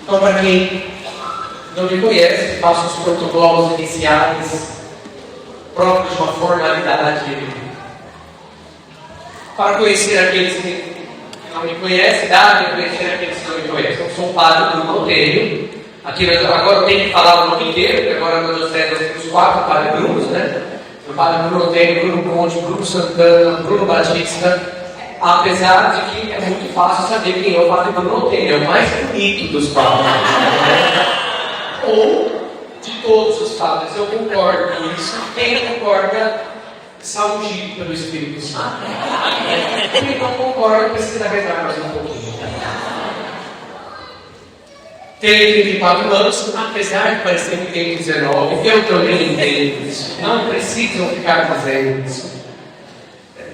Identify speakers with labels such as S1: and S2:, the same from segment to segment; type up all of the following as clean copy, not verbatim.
S1: Então, para quem não me conhece, faço os protocolos iniciais próprios de uma formalidade para conhecer aqueles que não me conhecem, para conhecer aqueles que não me conhecem. Eu sou o padre Bruno Monteiro. Aqui agora eu tenho que falar o nome inteiro, porque agora na diocese nós temos 4 padres Brunos, né? O padre Bruno Monteiro, Bruno Conde, Bruno Santana, Bruno Batista. Apesar de que é muito fácil saber quem é o padre Bruno Monteiro, é o mais bonito dos padres. Ou de todos os padres, eu concordo com isso. Quem não concorda, saúde pelo Espírito Santo. Quem não concorda, precisa rezar mais um pouquinho. Tenho 34 anos, apesar de parecer que tenho 19, eu também entendo isso. Não precisam ficar fazendo isso.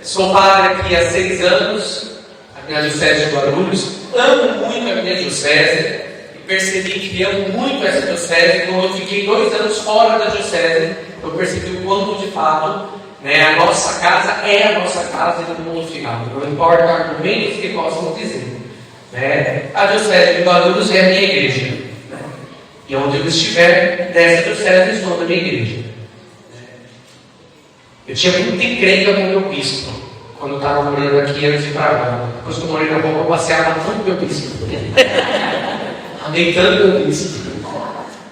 S1: Sou padre aqui há 6 anos, aqui na Diocese de Guarulhos. Amo muito a minha diocese e percebi que amo muito essa diocese. Quando eu fiquei 2 anos fora da diocese, eu percebi o quanto de fato a nossa casa é a nossa casa e no mundo final. Não importa argumentos que possam dizer. A Diocese de Guarulhos é a minha igreja. E onde eu estiver, nessa diocese estou na minha igreja. Eu tinha muita encrenca com o meu bispo, quando eu estava morando aqui antes de ir para lá. Depois que eu morei na Roma, eu passeava tanto meu bispo. Amei tanto meu bispo.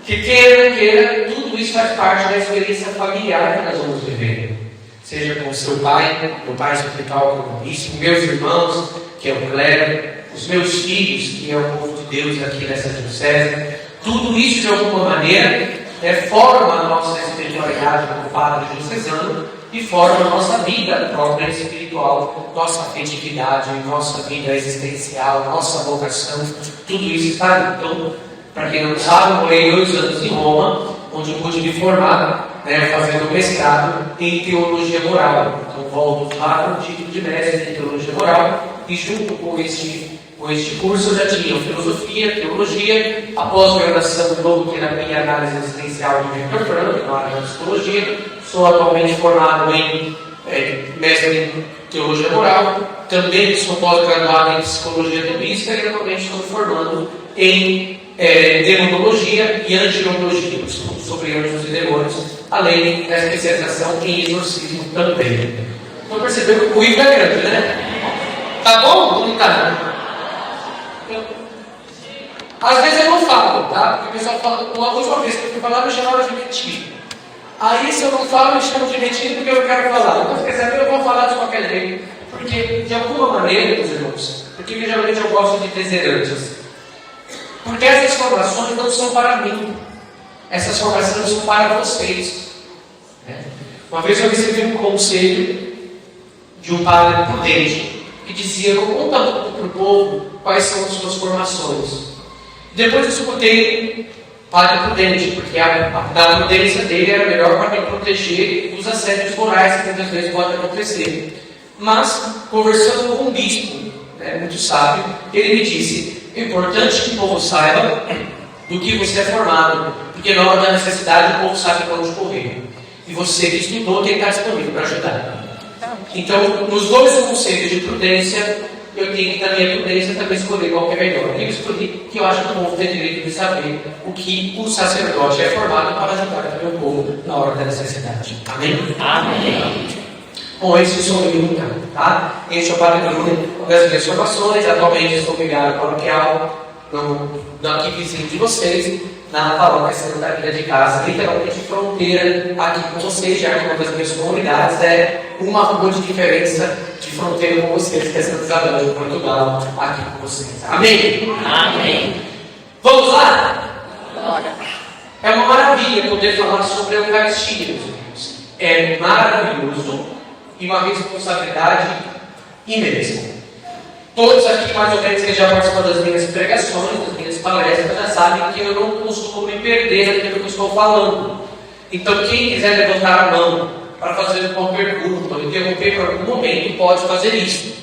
S1: Que queira, tudo isso faz parte da experiência familiar que nós vamos viver. Seja com o seu pai, meu pai espiritual como bispo, meus irmãos, que é o clero, os meus filhos, que é o povo de Deus aqui nessa diocese. Tudo isso, de alguma maneira, forma a nossa espiritualidade como padre diocesano e forma a nossa vida própria espiritual, nossa afetividade, nossa vida existencial, nossa vocação. Tudo isso está ali. Então, para quem não sabe, eu morei 2 anos em Roma, onde eu pude me formar, fazendo mestrado em teologia moral. Então, volto lá com o título de mestre em teologia moral e junto com este curso eu já tinha filosofia, teologia, após-graduação em logoterapia e análise existencial de Victor Frankl, na área da psicologia. Sou atualmente formado em mestre em teologia moral, também sou pós-graduado em psicologia teológica e atualmente estou me formando em demonologia e antirologia, sobre anjos e demônios, além da especialização em exorcismo também. Então percebeu que o currículo é grande, né? Tá bom? Não tá? Às vezes eu não falo, tá? Porque o pessoal fala, uma última vez que eu fui falar, me chamaram de metido. Aí se eu não falo, me chamam de metido porque eu quero falar. Então, quer saber, eu vou falar de qualquer jeito. Porque, de alguma maneira, meus irmãos, porque geralmente eu gosto de dizer antes. Porque essas formações não são para mim. Essas formações são para vocês. Uma vez eu recebi um conselho de um padre prudente que dizia: conta para o povo quais são as suas formações. Depois eu escutei padre prudente, porque a prudência dele era melhor para me proteger dos assédios morais que muitas vezes podem acontecer. Mas, conversando com um bispo, muito sábio, ele me disse: é importante que o povo saiba do que você é formado, porque na hora da necessidade o povo sabe para onde correr. E você que estudou tem que estar disponível para ajudar. Então, nos 2 conselhos de prudência, eu tenho que, na minha prudência, também escolher qual que é melhor. Eu escolhi que eu acho que o povo tem direito de saber o que o sacerdote é formado para ajudar também o povo na hora da necessidade. Amém? Amém. Bom, esse sou eu, então, tá? Este é o padre Bruno das minhas formações. Atualmente estou vigário paroquial aqui vizinho de vocês, na paróquia Santa Rita de Casa, literalmente fronteira aqui com vocês, já que uma das minhas comunidades é uma rua de diferença de fronteira com vocês, que é Santa Isabel de Portugal, aqui com vocês. Amém? Amém. Vamos lá? É uma maravilha poder falar sobre a Eucaristia, meus irmãos. É maravilhoso e uma responsabilidade imensa. Todos aqui, mais ou menos, que já participam das minhas pregações, das minhas palestras, já sabem que eu não costumo me perder naquilo que eu estou falando. Então, quem quiser levantar a mão para fazer uma pergunta ou interromper por algum momento, pode fazer isso.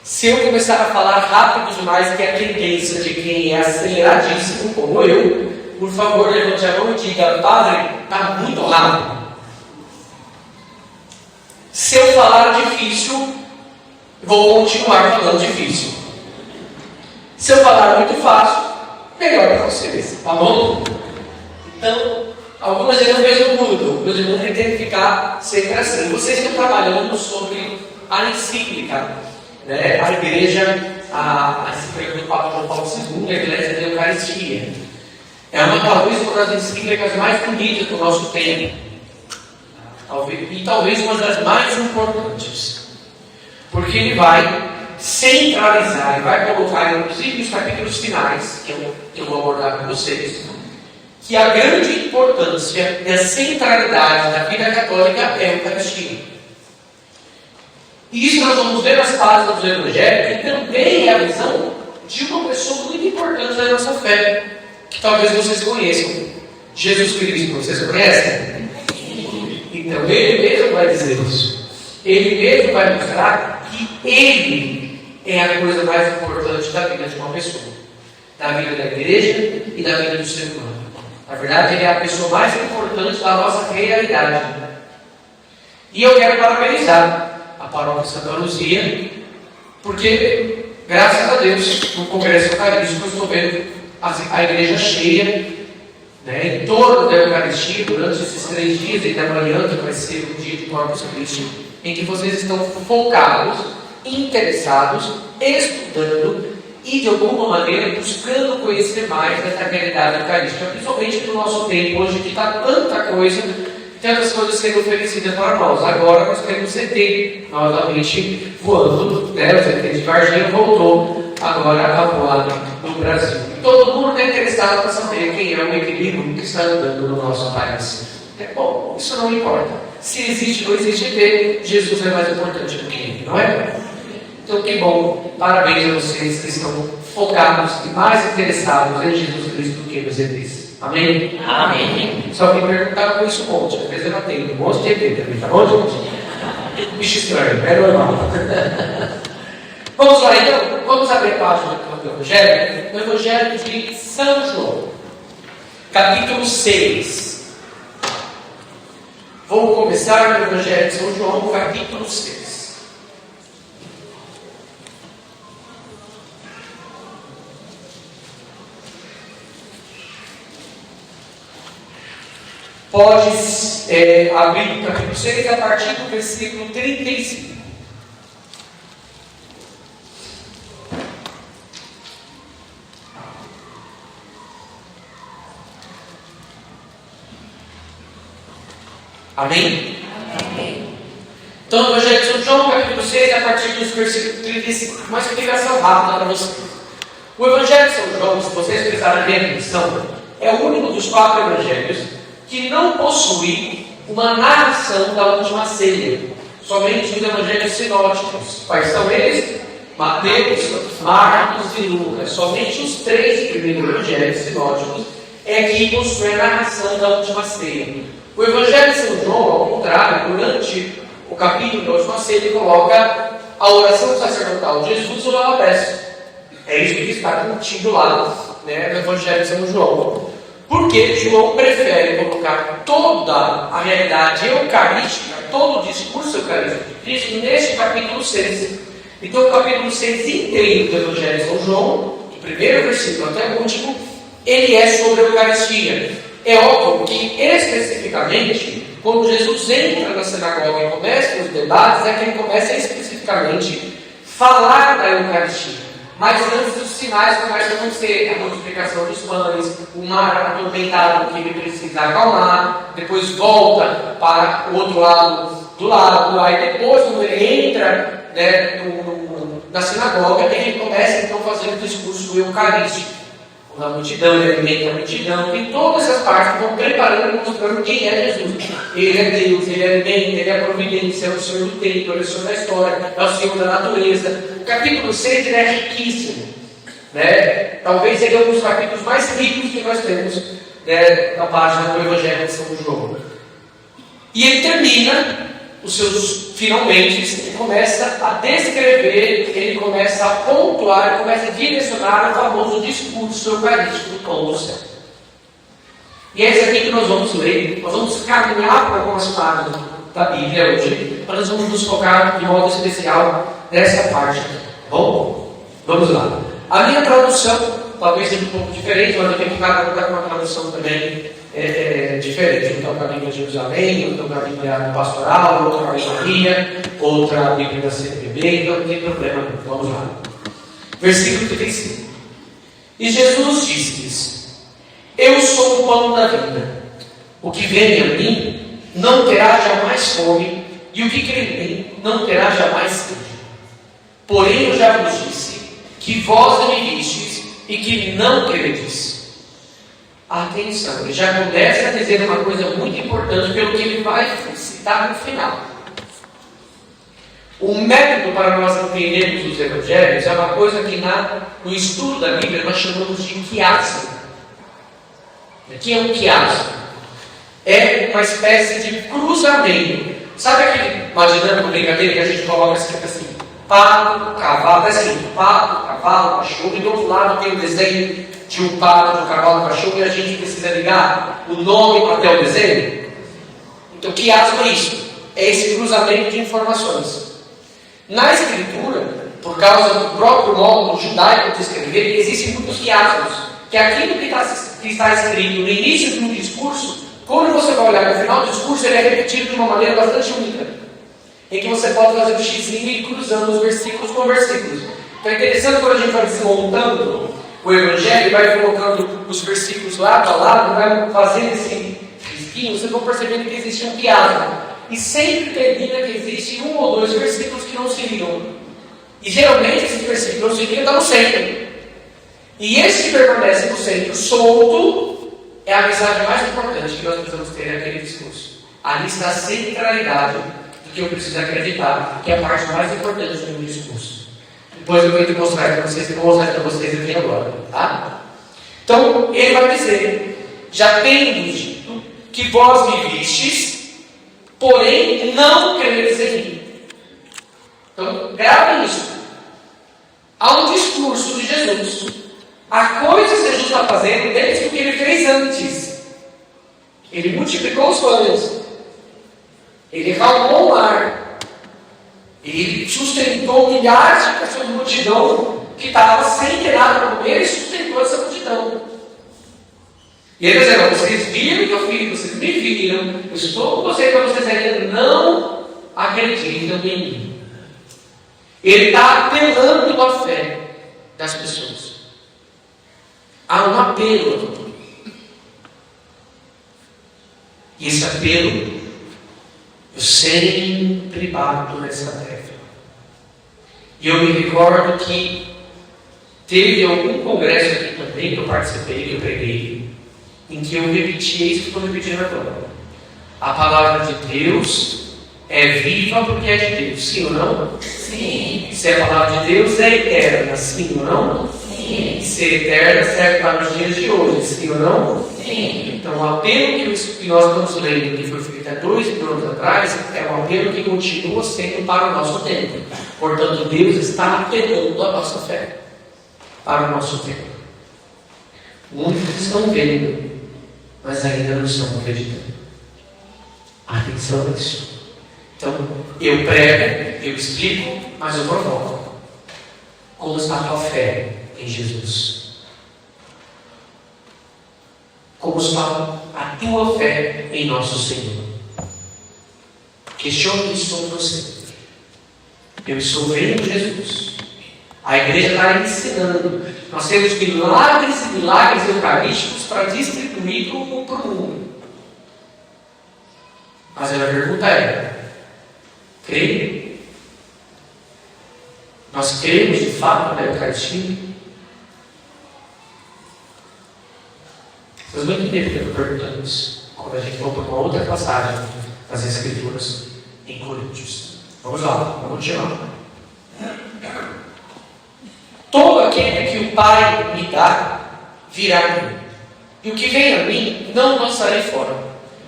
S1: Se eu começar a falar rápido demais, que é a tendência de quem é aceleradíssimo, como eu, por favor, levante a mão e diga: padre, está muito rápido. Se eu falar difícil, vou continuar falando difícil. Se eu falar muito fácil, melhor para vocês, tá bom? Então, algumas vezes eu vejo mudo, meus irmãos têm que ficar sempre assim. Vocês estão trabalhando sobre a encíclica, né? A igreja, a encíclica do Papa João Paulo II, a Igreja da Eucaristia. É talvez uma das encíclicas mais bonitas do nosso tempo. Talvez uma das mais importantes. Porque ele vai centralizar e vai colocar, inclusive, os capítulos finais, que eu vou abordar com vocês, que a grande importância e a centralidade da vida católica é a Eucaristia. E isso nós vamos ver nas páginas do Evangelho, que também é a visão de uma pessoa muito importante da nossa fé, que talvez vocês conheçam, Jesus Cristo. Vocês conhecem? Então ele mesmo vai dizer isso. Ele mesmo vai mostrar que ele é a coisa mais importante da vida de uma pessoa, da vida da igreja e da vida do ser humano. Na verdade, ele é a pessoa mais importante da nossa realidade. E eu quero parabenizar a Paróquia Santa Luzia, porque, graças a Deus, no Congresso Eucarístico, eu estou vendo a igreja cheia, né, em torno da Eucaristia, durante esses 3 dias, e da manhã, que vai ser o dia de Corpus Christi, em que vocês estão focados, interessados, estudando e de alguma maneira buscando conhecer mais dessa realidade eucarística, principalmente no nosso tempo hoje que está tanta coisa, tantas coisas sendo oferecidas para nós. Agora nós temos o CT novamente voando, né? O CT de Varginha voltou agora a voar no Brasil. Todo mundo está interessado para saber quem é o equilíbrio que está andando no nosso país. Bom, isso não importa. Se existe ou não existe ET, Jesus é mais importante do que ele, não é? Então, que bom, parabéns a vocês que estão focados e mais interessados em Jesus Cristo do que nos ETs. Amém? Amém. Só que me perguntaram com isso um monte, às vezes eu não tenho um monte de ET também, tá bom, gente? Bicho estranho, é normal. Vamos lá, então, vamos abrir a página do Evangelho, no Evangelho de São João, capítulo 6. Vou começar no Evangelho de São João, capítulo 6. Podes abrir o capítulo 6 a partir do versículo 35. Amém? Amém. Então, no Evangelho de São João, capítulo 6, a partir dos versículos 35. Uma explicação rápida para vocês. O Evangelho de São João, se vocês prestarem bem atenção, é o único dos 4 evangelhos que não possui uma narração da última ceia. Somente os evangelhos sinóticos. Quais são eles? Mateus, Marcos e Lucas. Somente os 3 primeiros evangelhos sinóticos é que possuem a narração da última ceia. O Evangelho de São João, ao contrário, durante o capítulo da última ceia, ele coloca a oração sacerdotal de Jesus sobre a peça. É isso que está contido lá, né, no Evangelho de São João. Porque João prefere colocar toda a realidade eucarística, todo o discurso eucarístico de Cristo neste capítulo 6. Então, o capítulo 6 inteiro do Evangelho de São João, do primeiro versículo até o último, ele é sobre a Eucaristia. É óbvio que, especificamente, quando Jesus entra na sinagoga e começa os debates, é que ele começa a especificamente falar da Eucaristia. Mas antes os sinais começam a ser a multiplicação dos pães, o mar atormentado que ele precisa acalmar, depois volta para o outro lado do lago, aí depois, quando ele entra, né, na sinagoga, ele começa então a fazer o discurso eucarístico. Na multidão, ele alimenta a multidão, e todas essas partes vão preparando e mostrando quem é Jesus. Ele é Deus, ele alimenta, ele é a providência, é o Senhor do tempo, ele é o Senhor da história, é o Senhor da natureza. O capítulo 6 ele é riquíssimo, né? Talvez ele é um dos capítulos mais ricos que nós temos, né, na página do Evangelho de São João. E ele termina os seus finalmente, ele começa a descrever, ele começa a pontuar, ele começa a direcionar o famoso discurso eucarístico do pão do céu. E é isso aqui que nós vamos ler. Nós vamos caminhar por algumas páginas da Bíblia hoje, mas nós vamos nos focar de modo especial nessa parte. Bom, vamos lá. A minha tradução talvez seja um pouco diferente, mas eu tenho que estar com uma tradução também diferente. Então, com a Bíblia de Jerusalém, outra com a Bíblia Pastoral, outra com a Bíblia Maria, outra a Bíblia da CNBB, então não tem problema. Vamos lá. Versículo 35. E Jesus disse-lhes: Eu sou o pão da vida. O que vem a mim não terá jamais fome, e o que crê em mim não terá jamais sede. Porém eu já vos disse que vós me vistes e que não credes. Atenção, ele já começa a dizer uma coisa muito importante pelo que ele vai citar no final. O método para nós entendermos os evangelhos é uma coisa que no estudo da Bíblia nós chamamos de quiasmo. O que é um quiasmo? É uma espécie de cruzamento. Sabe uma dinâmica brincadeira que a gente coloca assim: pato, cavalo, é assim, pato, cavalo, cachorro, e do outro lado tem o desenho de um pato, de um cavalo, um cachorro, e a gente precisa ligar o nome até o desenho? Então, quiasmo é isso, é esse cruzamento de informações. Na Escritura, por causa do próprio modo judaico de escrever, existem muitos quiasmos, que é aquilo que está escrito no início de um discurso, quando você vai olhar no final do discurso, ele é repetido de uma maneira bastante única, em que você pode fazer o xizinho e ir cruzando os versículos com versículos. Então é interessante quando a gente vai desmontando o Evangelho, vai colocando os versículos lado a lado, vai fazendo esse risquinho, vocês vão percebendo que existe um quiasmo. E sempre termina que existe um ou dois versículos que não se ligam. E geralmente esse versículo não se liga, está no centro. E esse que permanece no centro solto é a mensagem mais importante que nós precisamos ter naquele discurso. Ali está a centralidade do que eu preciso acreditar, que é a parte mais importante do meu discurso. Depois eu vou te mostrar para vocês, vou mostrar para vocês aqui agora. Tá? Então, ele vai dizer: já tenho dito que vós me vistes, porém não credes em mim. Então, grave isso. Há um discurso de Jesus. Há coisas que Jesus está fazendo desde o que ele fez antes. Ele multiplicou os pães. Ele acalmou o mar. Ele sustentou milhares de pessoas de multidão que estava sem ter nada para comer e sustentou essa multidão. E ele dizendo: vocês viram que eu fiz, vocês me viram, eu estou com vocês, para vocês ainda não acreditam em mim. Ele está apelando à fé das pessoas. Há um apelo. E esse apelo, eu sempre bato nessa tecla. E eu me recordo que teve algum congresso aqui também que eu participei, que eu preguei, em que eu repeti isso que estou repetindo agora. A palavra de Deus é viva porque é de Deus. Sim ou não? Sim. Se a palavra de Deus é eterna, sim ou não? Sim. Ser eterna serve para os dias de hoje, sim ou não? Sim. Então o apelo que nós estamos lendo, que foi feito há 2000 anos atrás, é um apelo que continua sendo para o nosso tempo. Portanto, Deus está apelando a nossa fé para o nosso tempo. Muitos estão vendo, mas ainda não estão acreditando. Atenção nisso. Então, eu prego, eu explico, mas eu provoco. Como está a tua fé em Jesus? Como está a tua fé em nosso Senhor? Questione isso com você. Eu estou vendo Jesus. A igreja está ensinando. Nós temos milagres e milagres eucarísticos para distribuir para o mundo. Mas a pergunta é: crê? Nós cremos de fato na Eucaristia? Vocês vão entender porque eu estou perguntando isso quando a gente for para uma outra passagem das Escrituras em Coríntios. Vamos lá, vamos continuar. Todo aquele que o Pai me dá virá a mim, e o que vem a mim não lançarei fora,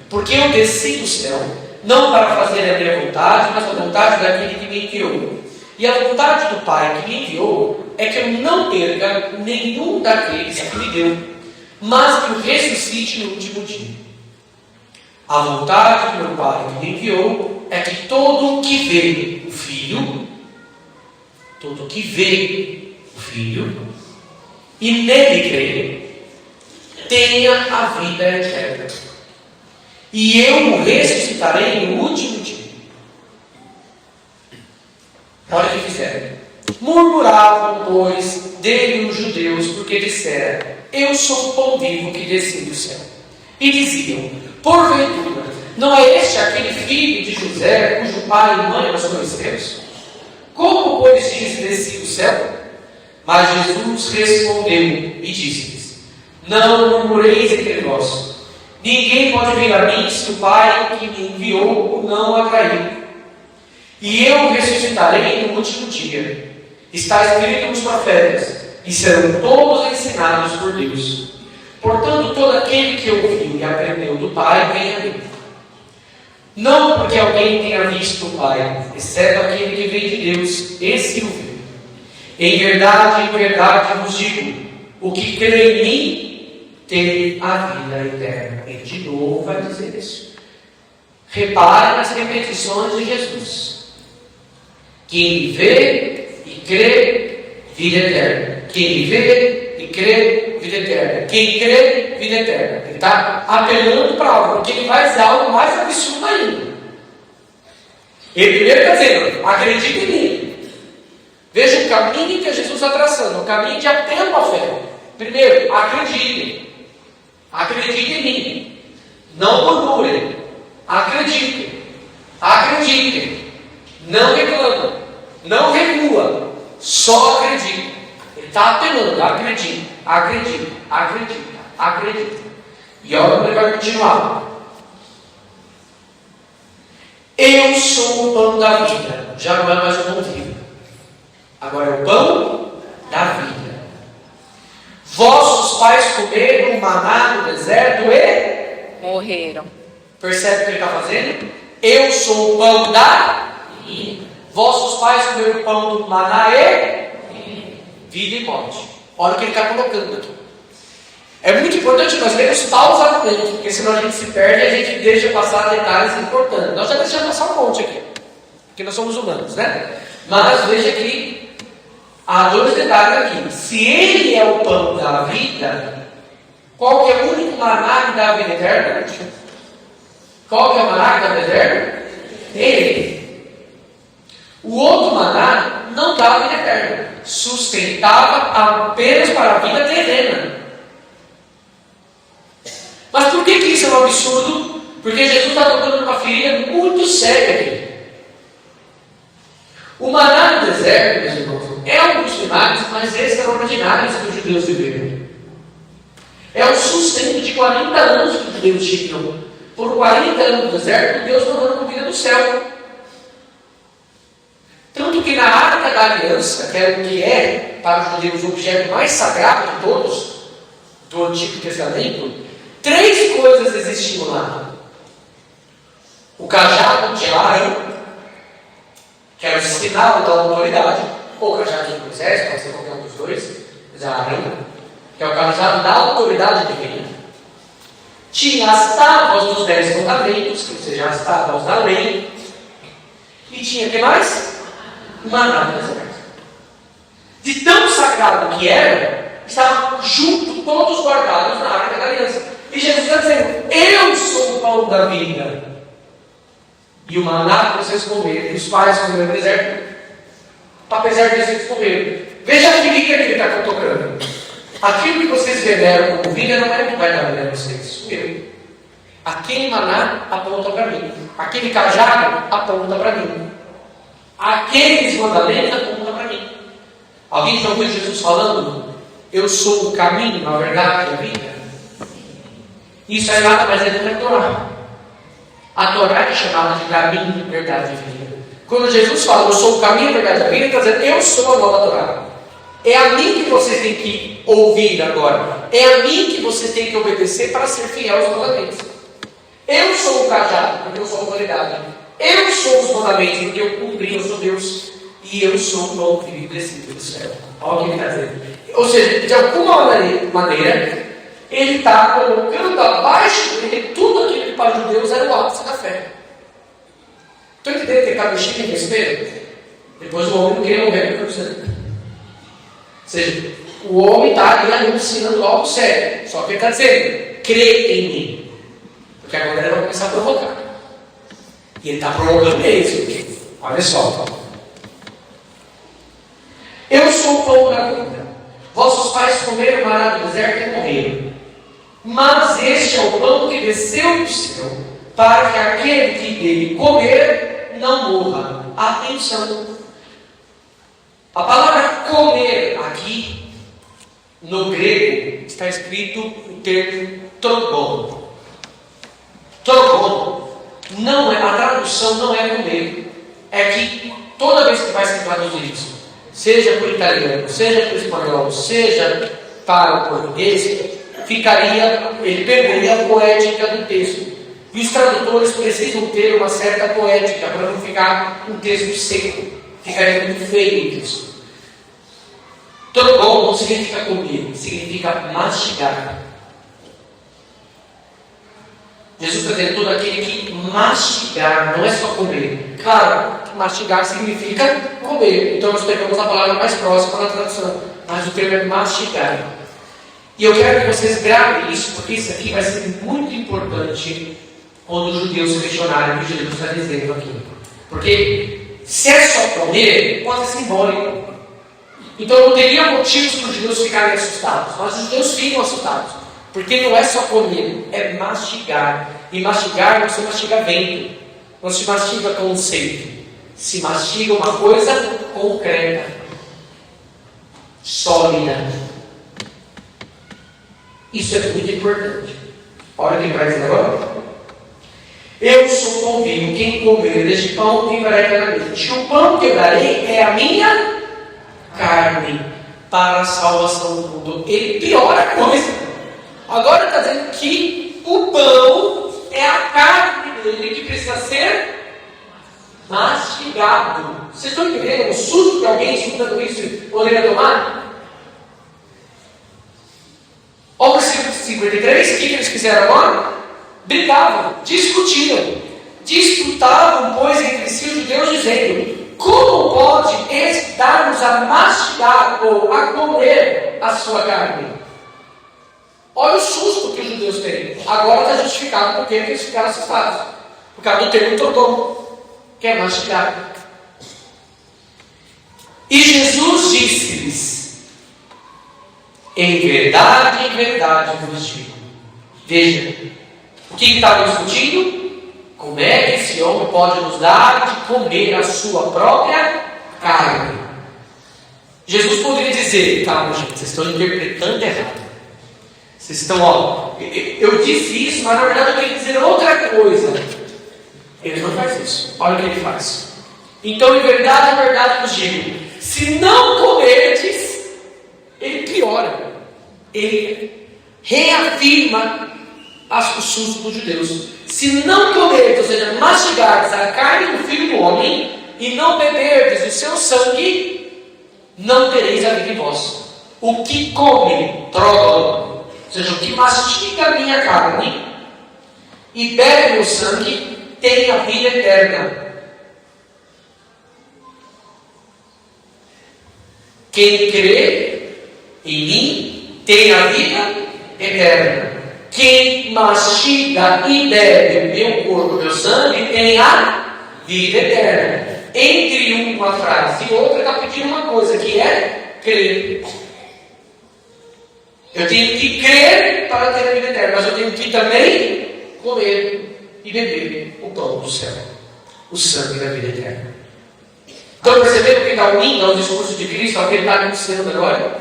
S1: porque eu desci do céu não para fazer a minha vontade, mas a vontade daquele que me enviou. E a vontade do Pai que me enviou é que eu não perca nenhum daqueles que me deu, mas que o ressuscite no último dia. A vontade do meu Pai que me enviou é que todo o que vê o Filho, todo o que vê o Filho, e nele crê, tenha a vida eterna. E eu o ressuscitarei no último dia. Olha o que fizeram. Murmuravam, pois, dele os judeus, porque disseram: eu sou o pão vivo que desci do céu. E diziam: porventura, não é este aquele filho de José, cujo pai e mãe nós conhecemos? Como, pois, diz desci do céu? Mas Jesus respondeu e disse-lhes: não murmureis entre vós. Ninguém pode vir a mim se o Pai que me enviou o não atrair. E eu o ressuscitarei no último dia. Está escrito nos profetas, e serão todos ensinados por Deus. Portanto, todo aquele que ouviu e aprendeu do Pai, vem a mim. Não porque alguém tenha visto o Pai, exceto aquele que veio de Deus, esse o viu. Em verdade vos digo, o que crê em mim, tem a vida eterna. Ele de novo vai dizer isso. Repare nas repetições de Jesus. Quem vê e crê, vida eterna. Quem vê e crê, vida eterna. Quem crê, vida eterna. Ele está apelando para algo, porque ele vai dizer algo mais absurdo ainda. Ele primeiro está dizendo: acredite em mim. Veja o caminho que Jesus está traçando, o caminho de apelo à fé. Primeiro, acredite. Acredite em mim. Não murmure. Acredite. Acredite. Não reclama. Não recua. Só acredite. Ele está apelando. Acredite. Acredite. Acredite. Acredite. E olha como ele vai continuar. Eu sou o pão da vida. Já não é mais o pão vivo. Agora é o pão da vida. Vossos pais comeram o maná no deserto e
S2: morreram.
S1: Percebe o que ele está fazendo? Eu sou o pão da vida. Vossos pais comeram o pão do maná e vida e morte. Olha o que ele está colocando aqui. É muito importante nós lermos paus argumentos, porque senão a gente se perde e a gente deixa passar detalhes importantes. Nós já deixamos passar um monte aqui, porque nós somos humanos, né? Mas veja que há dois detalhes aqui. Se ele é o pão da vida, qual que é o único maná que dá a vida eterna? Qual que é o maná que dá a vida eterna? Ele. O outro maná não dá a vida eterna. Sustentava apenas para a vida terrena. Mas por que isso é um absurdo? Porque Jesus está tocando numa ferida muito séria aqui. O maná no deserto, meus irmãos, é um dos milagres mais extraordinários que os judeus viveram. É o sustento de 40 anos que os judeus tinham. Por 40 anos no deserto, Deus mandando comida do céu. Tanto que na Arca da Aliança, que era o que é para os judeus o objeto mais sagrado de todos, do Antigo Testamento, 3 coisas existiam lá. O cajado de Arão, que era o sinal da autoridade, ou cajado de Moisés, pode ser qualquer um dos dois, mas Arão, que é o cajado da autoridade divina. Tinha as tábuas dos 10 mandamentos, ou seja, as tábuas da lei. E tinha o que mais? O maná do deserto. De tão sagrado que era, estavam juntos, todos guardados na Arca da Aliança. E Jesus está dizendo: eu sou o pão da vida. E o maná que vocês comeram, os pais comeram no deserto, apesar de vocês comeram. Veja aqui o que ele está tocando. Aquilo que vocês veneram como vida não é o que vai dar vida a vocês, sou eu. Aquele maná aponta para mim. Aquele cajado aponta para mim. Aqueles mandamentos apontam para mim. Alguém já ouviu Jesus falando: eu sou o caminho, a verdade e a vida? Isso é nada mais do que a Torá. A Torá é chamada de caminho, verdade e vida. Quando Jesus fala: eu sou o caminho, a verdade e a vida, ele está dizendo: eu sou a nova Torá. É a mim que vocês têm que ouvir agora. É a mim que vocês têm que obedecer para ser fiel aos mandamentos. Eu sou o cajado, porque eu sou a autoridade. Eu sou os mandamentos, porque eu cumpri, eu sou Deus. E eu sou o pão vivo descido do céu. Olha o que ele está dizendo. Ou seja, de alguma maneira, ele está colocando abaixo dele tudo aquilo que para os judeus era o ápice da fé. Estão entendendo que cada bexiga em respeito? Depois o homem não queria morrer porque eu sei. Ou seja, O homem está ali anunciando algo sério. Só que ele está dizendo, crê em mim. Porque agora ele vai começar a provocar. E ele está provocando mesmo. Olha só. Eu sou o pão da vida. Vossos pais comeram maná do deserto e morreram. Mas este é o pão que desceu do céu, para que aquele que dele comer não morra. Atenção. A palavra comer aqui, no grego, está escrito o termo trogon. Trogon não é, a tradução não é comer. É que toda vez que vai se traduzir isso, seja para o italiano, seja para o espanhol, seja para o português, ele perderia a poética do texto. E os tradutores precisam ter uma certa poética para não ficar um texto seco. Ficaria muito feio o texto. Trogon não significa comer, significa mastigar. Jesus está dizendo todo aquele que mastigar, não é só comer. Claro, mastigar significa comer. Então nós pegamos a palavra mais próxima na tradução. Mas o termo é mastigar. E eu quero que vocês gravem isso, porque isso aqui vai ser muito importante quando os judeus se questionarem o que Jesus está dizendo aqui. Porque se é só comer, pode ser simbólico. Então não teria motivos para os judeus ficarem assustados. Mas os judeus ficam assustados. Porque não é só comer, é mastigar. E mastigar não se mastiga vento. Não se mastiga conceito. Se mastiga uma coisa concreta. Sólida. Isso é muito importante. Olha o que vai dizer agora. Eu sou o pão vivo, quem comer deste pão viverá eternamente. O pão que eu darei é a minha carne para a salvação do mundo. Ele piora a coisa. Agora está dizendo que o pão é a carne dele que precisa ser mastigado. Vocês estão entendendo o susto que alguém escutando isso poderia tomar? Olha o versículo 53, o que eles fizeram agora? Brigavam, discutiam, disputavam, pois, entre si os judeus, dizendo: como pode este dar-nos a mastigar ou a comer a sua carne? Olha o susto que os judeus têm. Agora está justificado porque eles ficaram assustados. Por causa do termo trogon, que é mastigar. E Jesus disse-lhes: em verdade vos digo. Veja, o que estavam discutindo? Como é que esse homem pode nos dar de comer a sua própria carne? Jesus poderia dizer: calma, gente, vocês estão interpretando errado. Vocês estão, eu disse isso, mas na verdade eu queria dizer outra coisa. Ele não faz isso. Olha o que ele faz. Então, em verdade vos digo: se não comerdes, ele piora. Ele reafirma o susto dos judeus. Se não comerdes, ou seja, mastigardes a carne do Filho do Homem, e não beberdes o seu sangue, não tereis a vida em vós. O que come, trogon, ou seja, o que mastiga a minha carne e bebe meu sangue, tem a vida eterna. Quem crê em mim tem a vida eterna. Quem mastiga e bebe meu corpo, meu sangue, tem a vida eterna. Entre uma frase e outra, está pedindo uma coisa, que é crer. Eu tenho que crer para ter a vida eterna, mas eu tenho que também comer e beber o pão do céu, o sangue da vida eterna. Então perceberam que está unindo ao discurso de Cristo, ao que ele está anunciando agora?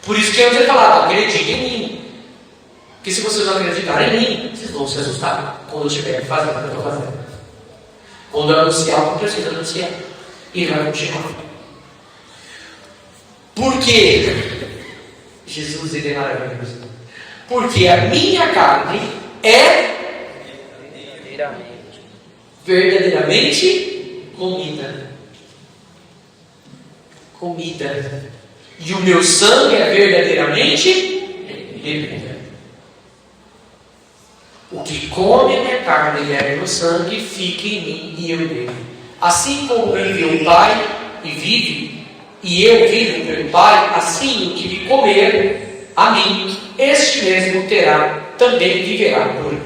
S1: Por isso que eu tenho falado: acredite em mim. Porque se vocês não acreditarem em mim, vocês vão se assustar quando eu estiver fazendo o que eu estou fazendo. Quando eu anunciar o que eu preciso anunciar, e vai continuar. Por quê? Jesus, ele é maravilhoso. Porque a minha carne é verdadeiramente comida. E o meu sangue é verdadeiramente bebida. O que come a minha carne e bebe meu sangue, fica em mim e eu nele. Assim como vive o Pai e vive, e eu vivo do meu Pai, assim o que me comer a mim, este mesmo terá, também viverá por mim.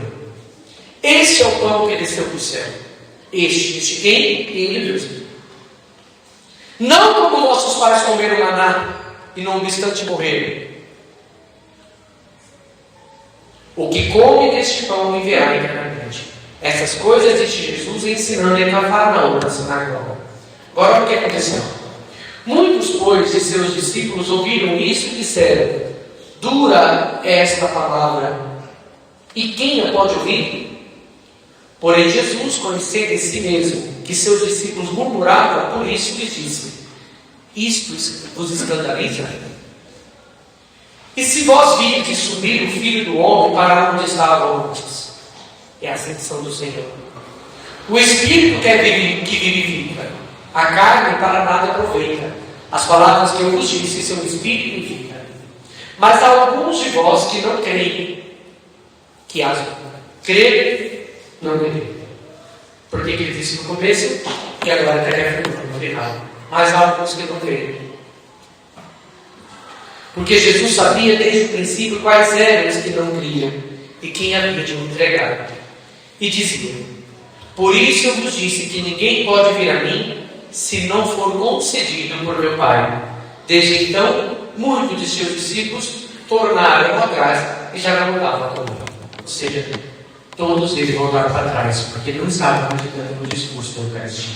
S1: Esse é o pão que desceu do céu. Este quem? Ele mesmo. Não como vossos pais comeram maná e não obstante morreram. O que come deste pão viverá eternamente. Essas coisas disse Jesus ensinando em Cafarnaum, na sinagoga. Agora o que aconteceu? Muitos, pois, de seus discípulos ouviram isso e disseram: dura é esta palavra, e quem a pode ouvir? Porém Jesus, conhecendo em si mesmo que seus discípulos murmuravam, por isso lhes disse: isto vos escandaliza? E se vós virdes subir o Filho do Homem para onde estava antes? É a ascensão do Senhor. O Espírito que vivifica, a carne para nada aproveita. As palavras que eu vos disse são Espírito e vida. Mas há alguns de vós que não creem, que as creem, não creem. Porque ele disse no começo, e agora está afirmando no final. Mas há alguns que não creem. Porque Jesus sabia desde o princípio quais eram os que não criam e quem havia de o entregar. E dizia: por isso eu vos disse que ninguém pode vir a mim se não for concedido por meu Pai. Desde então, muitos de seus discípulos tornaram atrás e já não andavam com ele. Ou seja, todos eles voltaram para trás, porque não estavam acreditando no discurso da Eucaristia.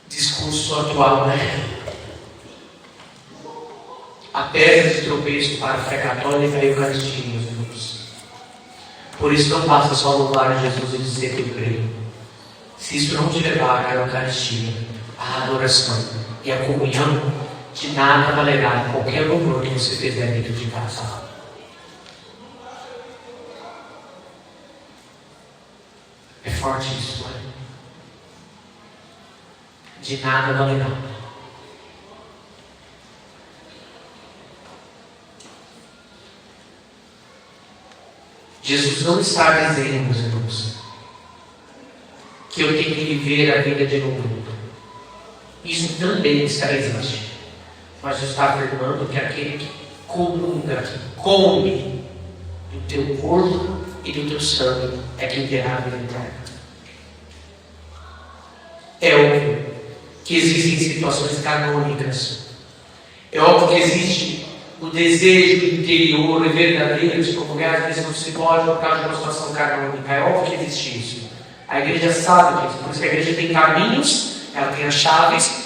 S1: Discurso atual, né? A pedra de tropeço para a fé católica e a Eucaristia, meus irmãos. Por isso não basta só louvar a Jesus e dizer que eu creio. Se isso não te levar à Eucaristia, à adoração e à comunhão, de nada valerá qualquer louvor que você fizer dentro de casa. É forte isso, não é? De nada valerá. Jesus não está dizendo, meus irmãos, que eu tenho que viver a vida de um mundo. Isso também está existe. Mas está afirmando que aquele que comunga, que come do teu corpo e do teu sangue, é quem terá a vida eterna. É óbvio que existem situações canônicas. É óbvio que existe o desejo interior e verdadeiro de comungar, às vezes não se pode por causa de uma situação canônica. É óbvio que existe isso. A igreja sabe disso. Por isso que a igreja tem caminhos, ela tem as chaves,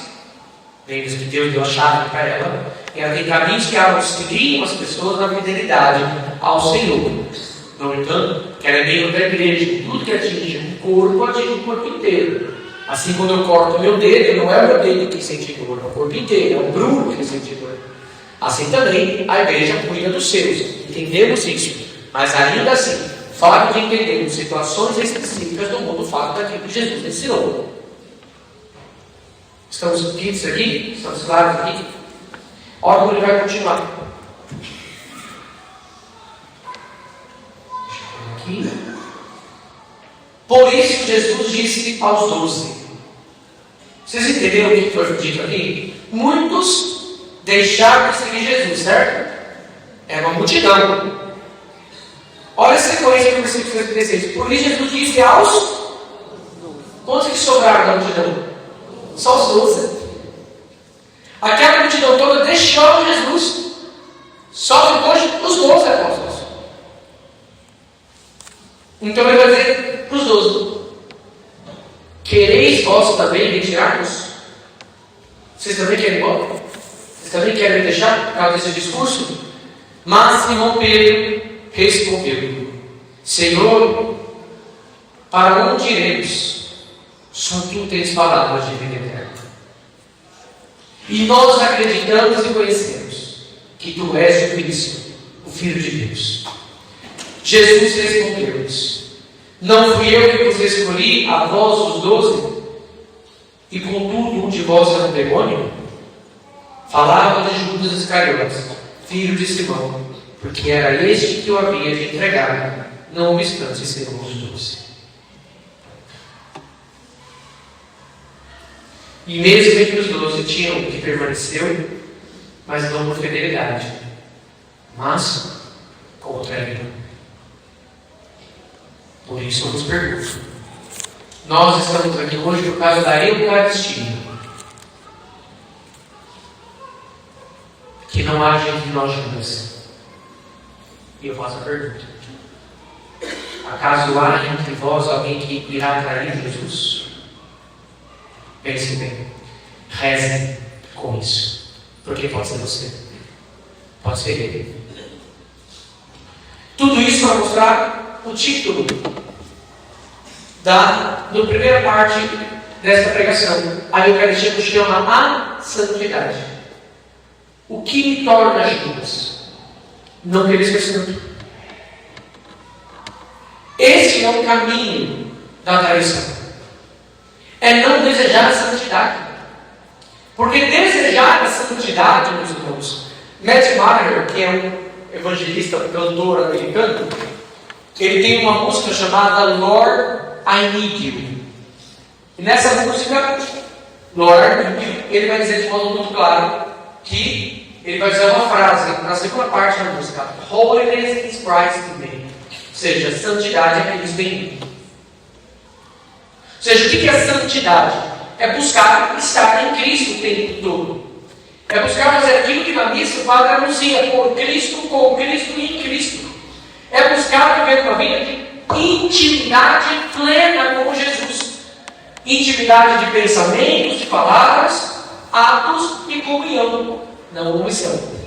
S1: lembra que Deus deu a chave para ela, e ela tem caminhos que auxiliam as pessoas na fidelidade ao Senhor. No entanto, que ela é membro da igreja, tudo que atinge o corpo, atinge o corpo inteiro. Assim, quando eu corto o meu dedo, não é o meu dedo que sente dor, é o corpo inteiro, é o Bruno que sente dor. Assim também a igreja cuida dos seus. Entendemos isso. Mas ainda assim, o fato de entendermos situações específicas do mundo, o fato daquilo que Jesus ensinou. Estamos quentes aqui? Estamos claros aqui? Olha como ele vai continuar. Deixa eu ver aqui. Por isso Jesus disse aos 12. Vocês entenderam o que foi dito aqui? Muitos deixaram de seguir Jesus, certo? É uma multidão. Olha a sequência do versículo 56. Por isso Jesus disse aos... Quantos que sobraram da multidão? Só os 12. Aquela multidão toda deixou Jesus. Só ficou os 12 apóstolos. Então ele vai dizer para os 12: quereis vós também retirar-vos? Vocês também querem ir embora? Vocês também querem deixar por causa desse discurso? Mas Simão Pedro respondeu: Senhor, para onde iremos? Só tu tens palavras de vida eterna. E nós acreditamos e conhecemos que tu és o Cristo, o Filho de Deus. Jesus respondeu-lhes: não fui eu que vos escolhi, a vós os 12, e contudo um de vós era um demônio? Falava de Judas Iscariotes, filho de Simão, porque era este que o havia de entregar, não obstante sermos os 12. E mesmo entre os 12 tinha um que permaneceu, mas não por fidelidade, mas com outra língua. Por isso eu vos pergunto: nós estamos aqui hoje por causa da Eucaristia. Que não haja entre nós juntas. E eu faço a pergunta: acaso há entre vós alguém que irá trair Jesus? Pense bem, reze com isso, porque pode ser você, pode ser ele. Tudo isso para mostrar o título da primeira parte desta pregação. A Eucaristia nos chama a santidade. O que me torna Judas? Não querer ser santo. Esse é o caminho da traição. É não desejar a santidade. Porque desejar a santidade, meus irmãos, Matt Maher, que é um evangelista, cantor americano, ele tem uma música chamada Lord, I Need You. E nessa música, Lord, ele vai dizer de modo muito claro que ele vai usar uma frase na segunda parte da música: Holiness is Christ in me. Ou seja, santidade é Cristo em mim. Ou seja, o que é santidade? É buscar estar em Cristo o tempo todo. É buscar fazer aquilo que na missa o Padre anuncia: por Cristo, com Cristo e em Cristo. É buscar viver uma vida de intimidade plena com Jesus. Intimidade de pensamentos, de palavras, atos e comunhão, não omissão.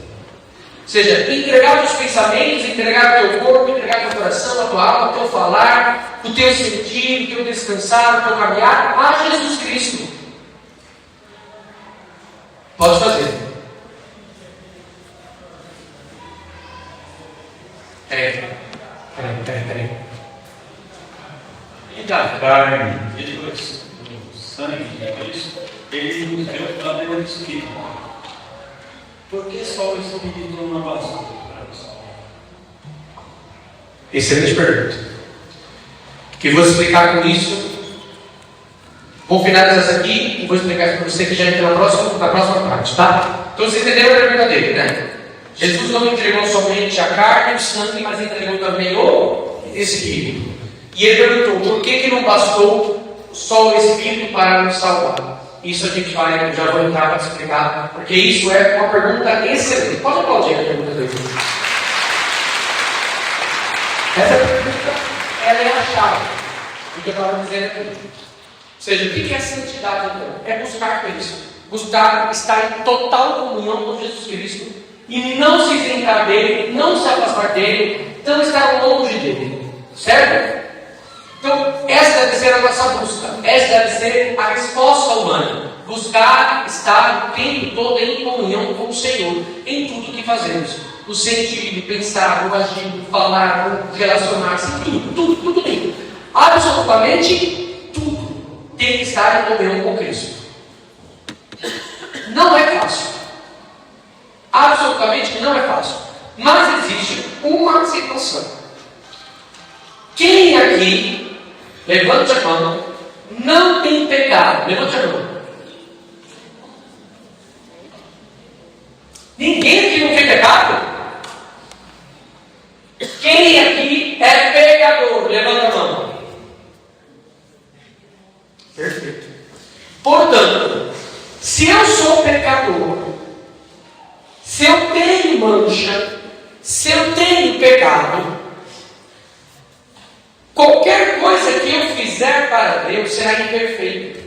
S1: Ou seja, entregar os teus pensamentos, entregar o teu corpo, entregar o teu coração, a tua alma, o teu falar, o teu sentir, o teu descansar, o teu caminhar a Jesus Cristo. Pode fazer. Peraí.
S2: E da carne, ele o sangue de Cristo, ele nos deu pela lei do Espírito. Por que só o Espírito não basta?
S1: Excelente pergunta. Que eu vou explicar com isso. Vou finalizar essa aqui e vou explicar isso para você que já entra na próxima parte, tá? Então vocês entenderam a pergunta dele, né? Jesus não entregou somente a carne e o sangue, mas entregou também o Espírito. E ele perguntou: por que não bastou só o Espírito para nos salvar? Isso a gente vai, eu já vou entrar para explicar, porque isso é uma pergunta excelente. Pode aplaudir a pergunta dele. Essa pergunta, ela é a chave do que eu estava dizendo aqui. Ou seja, o que é santidade então? É buscar Cristo. Buscar estar em total comunhão com Jesus Cristo e não se isentar dele, não se afastar dele, não estar longe dele. Certo? Então, essa deve ser a nossa busca. Essa deve ser a resposta humana. Buscar estar o tempo todo em comunhão com o Senhor em tudo que fazemos. No sentir, no pensar, no agir, no falar, no relacionar-se, tudo. Absolutamente tudo tem que estar em comunhão com Cristo. Não é fácil. Absolutamente não é fácil. Mas existe uma situação. Quem aqui, levante a mão, não tem pecado? Levante a mão. Ninguém aqui não tem pecado? Quem aqui é pecador? Levanta a mão. Perfeito. Portanto, se eu sou pecador, se eu tenho mancha, se eu tenho pecado, qualquer coisa que eu fizer para Deus será imperfeita.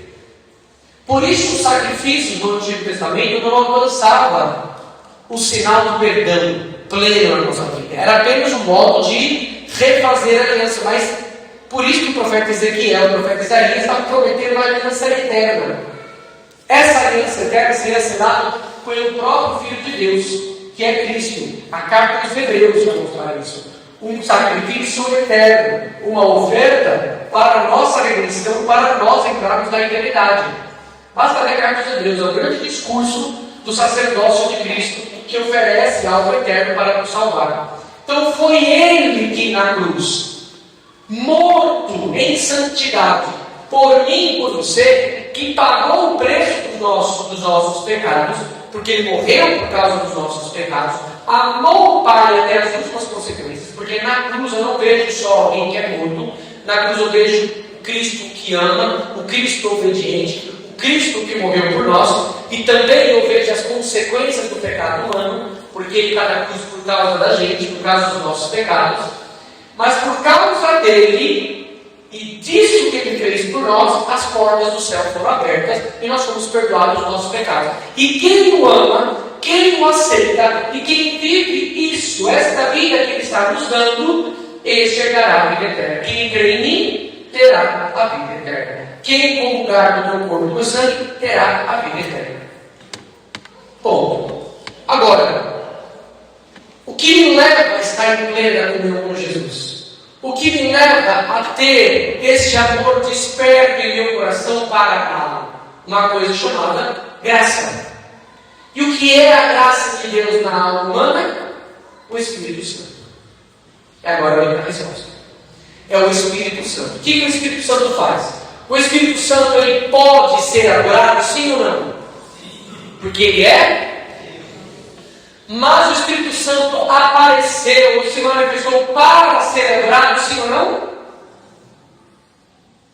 S1: Por isso, os sacrifícios do Antigo Testamento não alcançavam o sinal do perdão pleno na nossa vida. Era apenas um modo de refazer a aliança. Mas por isso que o profeta Ezequiel, o profeta Isaías, estava prometendo uma aliança eterna. Essa aliança eterna seria assinada pelo próprio Filho de Deus, que é Cristo. A carta dos Hebreus vai mostrar isso. Um sacrifício eterno, uma oferta para a nossa redenção, para nós entrarmos na eternidade. Basta ler a carta dos Hebreus, é o grande discurso do sacerdócio de Cristo, que oferece algo eterno para nos salvar. Então foi Ele que na cruz, morto em santidade, por mim e por você, que pagou o preço dos nossos pecados, porque Ele morreu por causa dos nossos pecados, amou o Pai até as últimas consequências, porque na cruz eu não vejo só alguém que é morto, na cruz eu vejo o Cristo que ama, o Cristo obediente, o Cristo que morreu por nós, e também eu vejo as consequências do pecado humano, porque Ele está na cruz por causa da gente, por causa dos nossos pecados, mas por causa dele e disso que Ele fez por nós, as portas do céu foram abertas e nós fomos perdoados dos nossos pecados. E quem o ama, quem o aceita e quem vive isso, esta vida que Ele está nos dando, esse chegará à vida eterna. Quem crê em mim, terá a vida eterna. Quem comungar do meu corpo e do meu sangue, terá a vida eterna. Ponto. Agora, o que me leva a estar em plena comunhão com Jesus? O que me leva a ter esse amor desperto em meu coração para uma coisa chamada graça. E o que é a graça de Deus na alma humana? O Espírito Santo. E agora vem a resposta. É o Espírito Santo. O que o Espírito Santo faz? O Espírito Santo ele pode ser adorado, sim ou não? Porque ele é. Mas o Espírito Santo apareceu, se manifestou para ser adorado, sim ou não?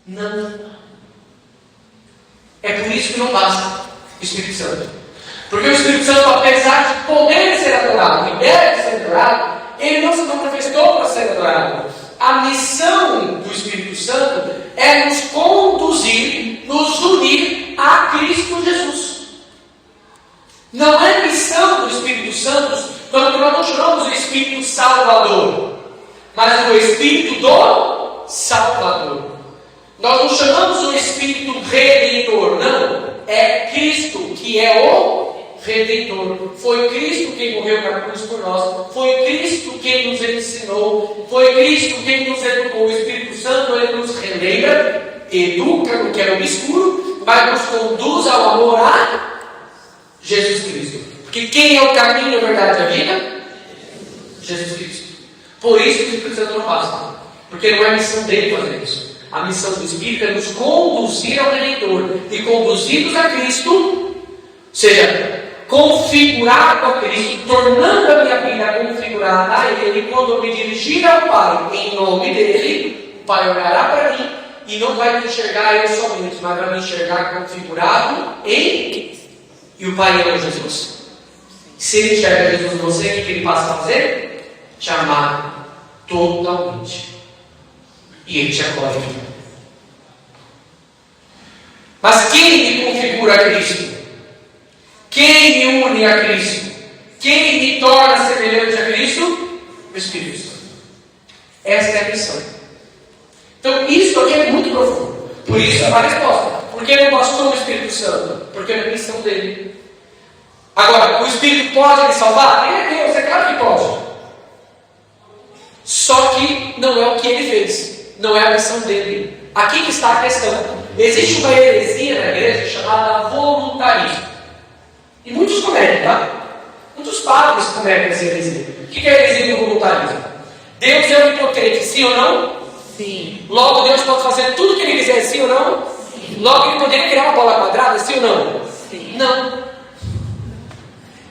S1: Não. É por isso que não basta o Espírito Santo. Porque o Espírito Santo, apesar de poder ser adorado e deve ser adorado, ele não se manifestou para ser adorado. A missão do Espírito Santo é nos conduzir, nos unir a Cristo Jesus. Não é missão do Espírito Santo quando nós não chamamos o Espírito Salvador, mas o Espírito do Salvador. Nós não chamamos o Espírito Redentor, não. É Cristo que é o Redentor. Foi Cristo quem morreu na cruz por nós. Foi Cristo quem nos ensinou. Foi Cristo quem nos educou. O Espírito Santo ele nos relembra, educa no que é obscuro, mas nos conduz ao amor a Jesus Cristo. Porque quem é o caminho, a verdade e a vida? Jesus Cristo. Por isso que o Espírito Santo não passa. Porque não é a missão dele fazer isso. A missão do Espírito é nos conduzir ao Redentor. E conduzidos a Cristo, ou seja, configurado a Cristo, tornando a minha vida configurada a Ele. E quando eu me dirigir ao Pai, em nome dele, o Pai olhará para mim e não vai me enxergar eu somente, mas vai me enxergar configurado em... E o Pai ama Jesus. Se ele enxerga Jesus em você, o que ele passa a fazer? Te amar totalmente. E ele te acolhe. Mas quem me configura a Cristo? Quem me une a Cristo? Quem me torna semelhante a Cristo? O Espírito Santo. Esta é a missão. Então isso aqui é muito profundo. Por isso é uma resposta. Por que não bastou o Espírito Santo? Porque é a missão dele. Agora, o Espírito pode me salvar? Ele é Deus, é claro que pode. Só que não é o que ele fez. Não é a missão dele. Aqui que está a questão. Existe uma heresia na igreja chamada voluntarismo. E muitos cometem, tá? Muitos padres cometem essa heresia. O que é a heresia do voluntarismo? Deus é onipotente, sim ou não?
S3: Sim.
S1: Logo Deus pode fazer tudo o que ele quiser, sim ou não?
S3: Sim.
S1: Logo ele poderia criar uma bola quadrada, sim ou não?
S3: Sim.
S1: Não.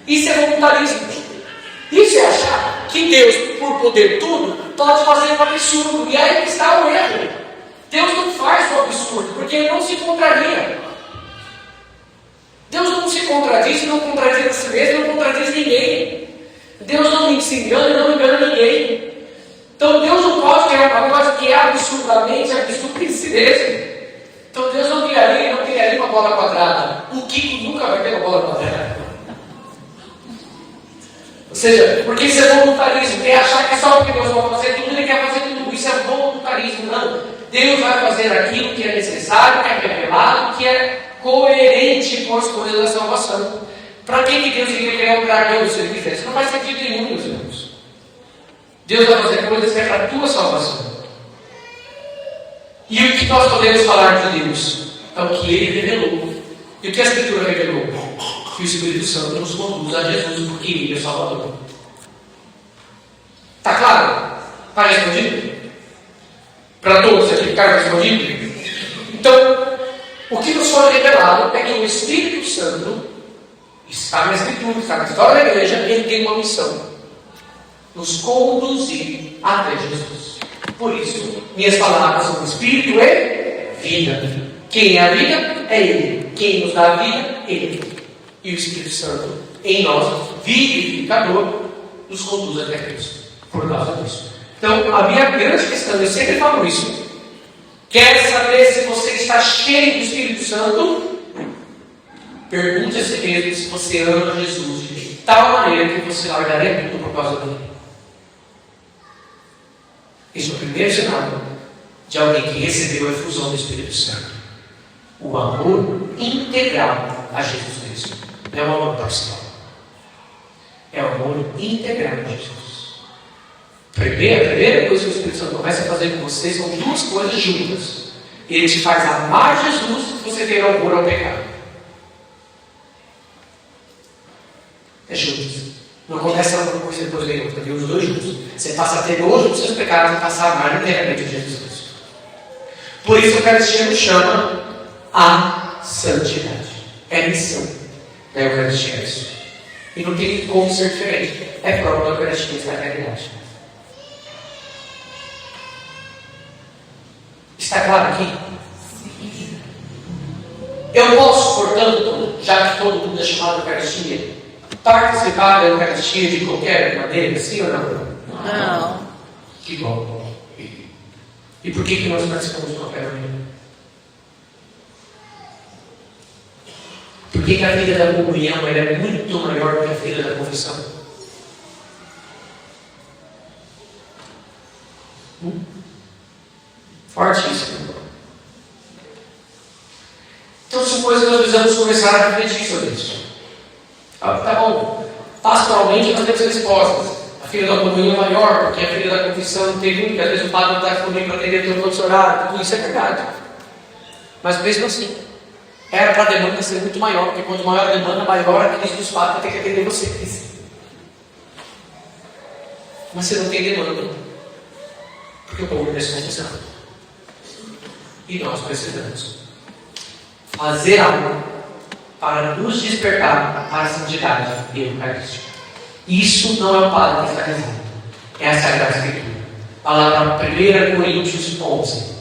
S1: Isso é voluntarismo. Isso é achar que Deus, por poder tudo, pode fazer um absurdo. E aí está o erro. Deus não faz o absurdo, porque ele não se contraria. Deus não se contradiz, não contradiz a si mesmo, não contradiz ninguém. Deus não se engana e não engana ninguém. Então Deus não pode criar uma coisa que é absurdamente absurda em si mesmo. Então Deus não criaria uma bola quadrada. O Kiko nunca vai ter uma bola quadrada. Ou seja, porque isso é voluntarismo. Quer achar que é só porque Deus vai fazer tudo, ele quer fazer tudo. Isso é voluntarismo. Não. Deus vai fazer aquilo que é necessário, que é revelado, que é coerente com as coisas da salvação. Para que Deus iria criar um dragão se ele quisesse? Não faz sentido nenhum, meus irmãos. Deus vai fazer coisas que é para a tua salvação. E o que nós podemos falar de Deus? É o que Ele revelou. E o que a Escritura revelou? Que o Espírito Santo nos conduz a Jesus, porque Ele é o Salvador. Está claro? Está respondido? Para todos aqui ficaram respondidos? Então, O que nos foi revelado é que o Espírito Santo está na Escritura, está na história da igreja, ele tem uma missão: nos conduzir até Jesus. Por isso, minhas palavras são Espírito e vida. Quem é a vida? É Ele. Quem nos dá a vida? Ele. E o Espírito Santo, em nós, vivificador, nos conduz até Cristo. Por causa disso. Então, a minha grande questão, eu sempre falo isso. Quer saber se você está cheio do Espírito Santo? Pergunte a si mesmo se você ama Jesus de tal maneira que você largaria tudo por causa dele. Esse é o primeiro sinal de alguém que recebeu a efusão do Espírito Santo. O amor integral a Jesus Cristo. Não é o amor parcial. É o amor integral a Jesus. A primeira coisa que o Espírito Santo começa a fazer com você são duas coisas juntas. Ele te faz amar Jesus se você tem amor ao pecado. É juntos. Não começa uma coisa depois vem outra, tem os dois juntos. Você passa a ter nojo dos seus pecados e passa a amar inteiramente Jesus Cristo. Por isso a Eucaristia nos chama a santidade. É missão da Eucaristia isso. E não tem como ser diferente. É próprio da Eucaristia essa realidade. Está claro aqui? Eu posso, portanto, já que todo mundo é chamado de Eucaristia, participar da Eucaristia de qualquer maneira, sim ou não?
S3: Não.
S1: Que bom. E por que nós participamos de qualquer maneira? Por que a vida da comunhão é muito maior do que a vida da confissão? Fortíssimo. Então, supõe que nós precisamos começar a refletir sobre isso. Tá bom. Pastoralmente, nós temos respostas. A filha da comunhão é maior, porque a filha da confissão não teve um, que às vezes o padre não está disponível para atender todo o nosso horário. Tudo isso é verdade. Mas mesmo assim, era para a demanda ser muito maior, porque quanto maior a demanda, maior a crise dos padres vai ter que atender vocês. Mas você não tem demanda, porque o povo é confissão. E nós precisamos fazer algo para nos despertar para a santidade e a Eucaristia. Isso não é o padre que está dizendo, é a Sagrada Escritura. Palavra 1 Coríntios 11.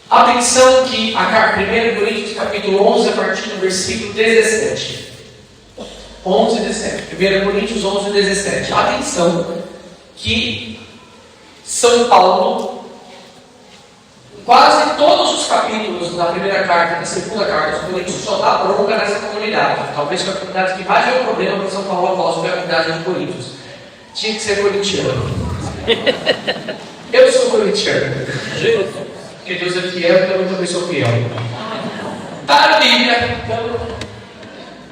S1: Atenção que a 1 Coríntios capítulo 11, a partir do versículo 17. 11 e 17. 1 Coríntios 11 e 17. Atenção que São Paulo, quase todos os capítulos da primeira carta e da segunda carta dos Coríntios, só dá bronca nessa comunidade. Talvez foi a comunidade que mais deu problema para São Paulo apóstolo, foi a comunidade de Coríntios. Tinha que ser corintiano. Eu sou corintiano. Porque Deus é fiel, então eu também sou fiel. Está na Bíblia, então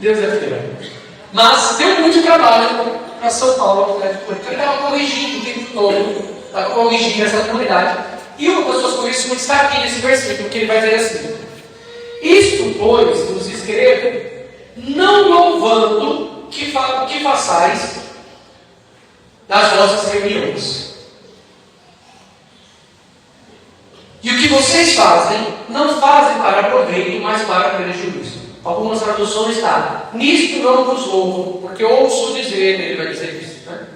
S1: Deus é fiel. Mas deu muito trabalho para São Paulo, né? Porque ele estava corrigindo o tempo todo, estava corrigindo essa comunidade. E uma das suas correções está aqui nesse versículo, que ele vai dizer assim: isto, pois, nos escrevo, não louvando que façais nas vossas reuniões. E o que vocês fazem, não fazem para proveito, mas para prejuízo. Algumas traduções está: nisto não vos louvo, porque ouço dizer, ele vai dizer isso, né?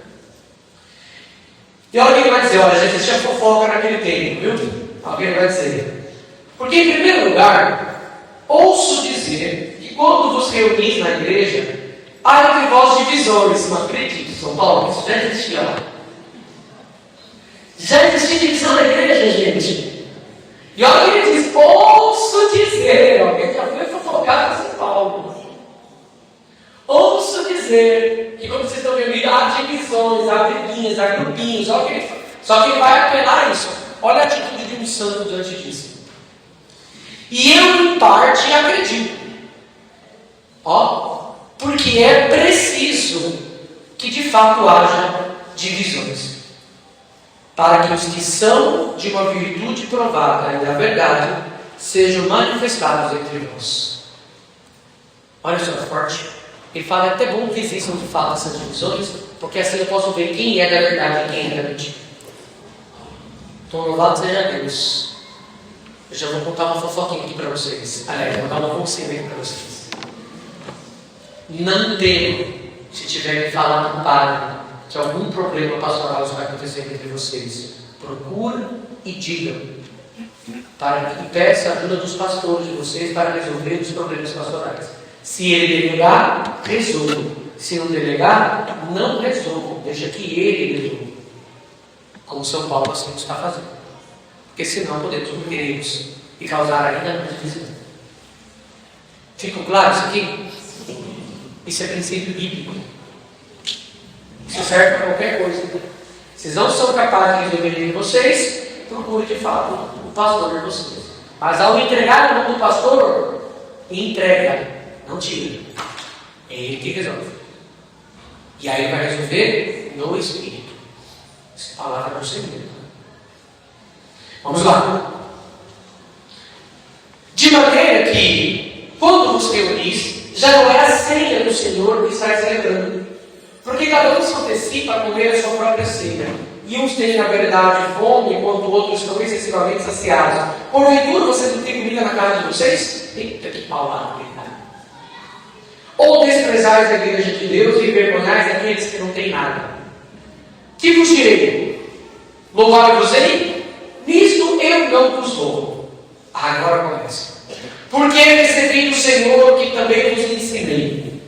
S1: E alguém vai dizer: olha, gente, tinha fofoca naquele tempo, viu? Alguém vai dizer: porque em primeiro lugar, ouço dizer que quando vos reunis na igreja, há entre vós divisões. Não acredito, São Paulo, isso já existia lá. Já existia divisão na igreja, gente. E olha que ele diz: ouço dizer, alguém já foi fofocar em São Paulo. Ouço dizer que quando vocês estão reunidos, há divisões, há briguinhas, há grupinhos. Só que ele vai apelar isso. Olha a atitude de um santo diante disso. E eu, em parte, acredito. Porque é preciso que de fato haja divisões, para que os que são de uma virtude provada e da verdade sejam manifestados entre vós. Olha só, forte. Ele fala, é até bom que existam de fato essas divisões, porque assim eu posso ver quem é da verdade e quem é da mentira. Então, louvado seja Deus. Eu já vou contar uma fofoquinha aqui para vocês. Aliás, vou contar uma conselho aqui para vocês. Não temo se tiverem falado no padre que algum problema pastoral vai acontecer entre vocês. Procura e digam. E peça a ajuda dos pastores de vocês para resolver os problemas pastorais. Se ele delegar, resolva. Se não delegar, não resolva. Deixa que ele resolva. Como São Paulo assim está fazendo. Porque senão podemos cometer erros e causar ainda mais divisão. Ficou claro isso aqui? Isso é princípio bíblico. Isso serve para qualquer coisa. Vocês não são capazes de resolver de vocês, procure de fato o pastor de vocês. Mas ao entregar na mão do pastor, entrega, não tira. É ele que resolve. E aí vai resolver no Espírito. Essa palavra não se muda. Vamos lá. De maneira que, quando vos reunis, já não é a ceia do Senhor que está celebrando. Porque cada um se antecipa a comer a sua própria ceia. E uns têm, na verdade, fome, enquanto outros estão excessivamente saciados. Porventura, vocês não têm comida na casa de vocês? Eita, que paulada, verdade. Ou desprezais a igreja de Deus e envergonhais aqueles que não têm nada. Que vos direi? Louvai-vos-ei? Nisto eu não vos louvo. Agora começa. Porque recebi do Senhor que também vos ensinei.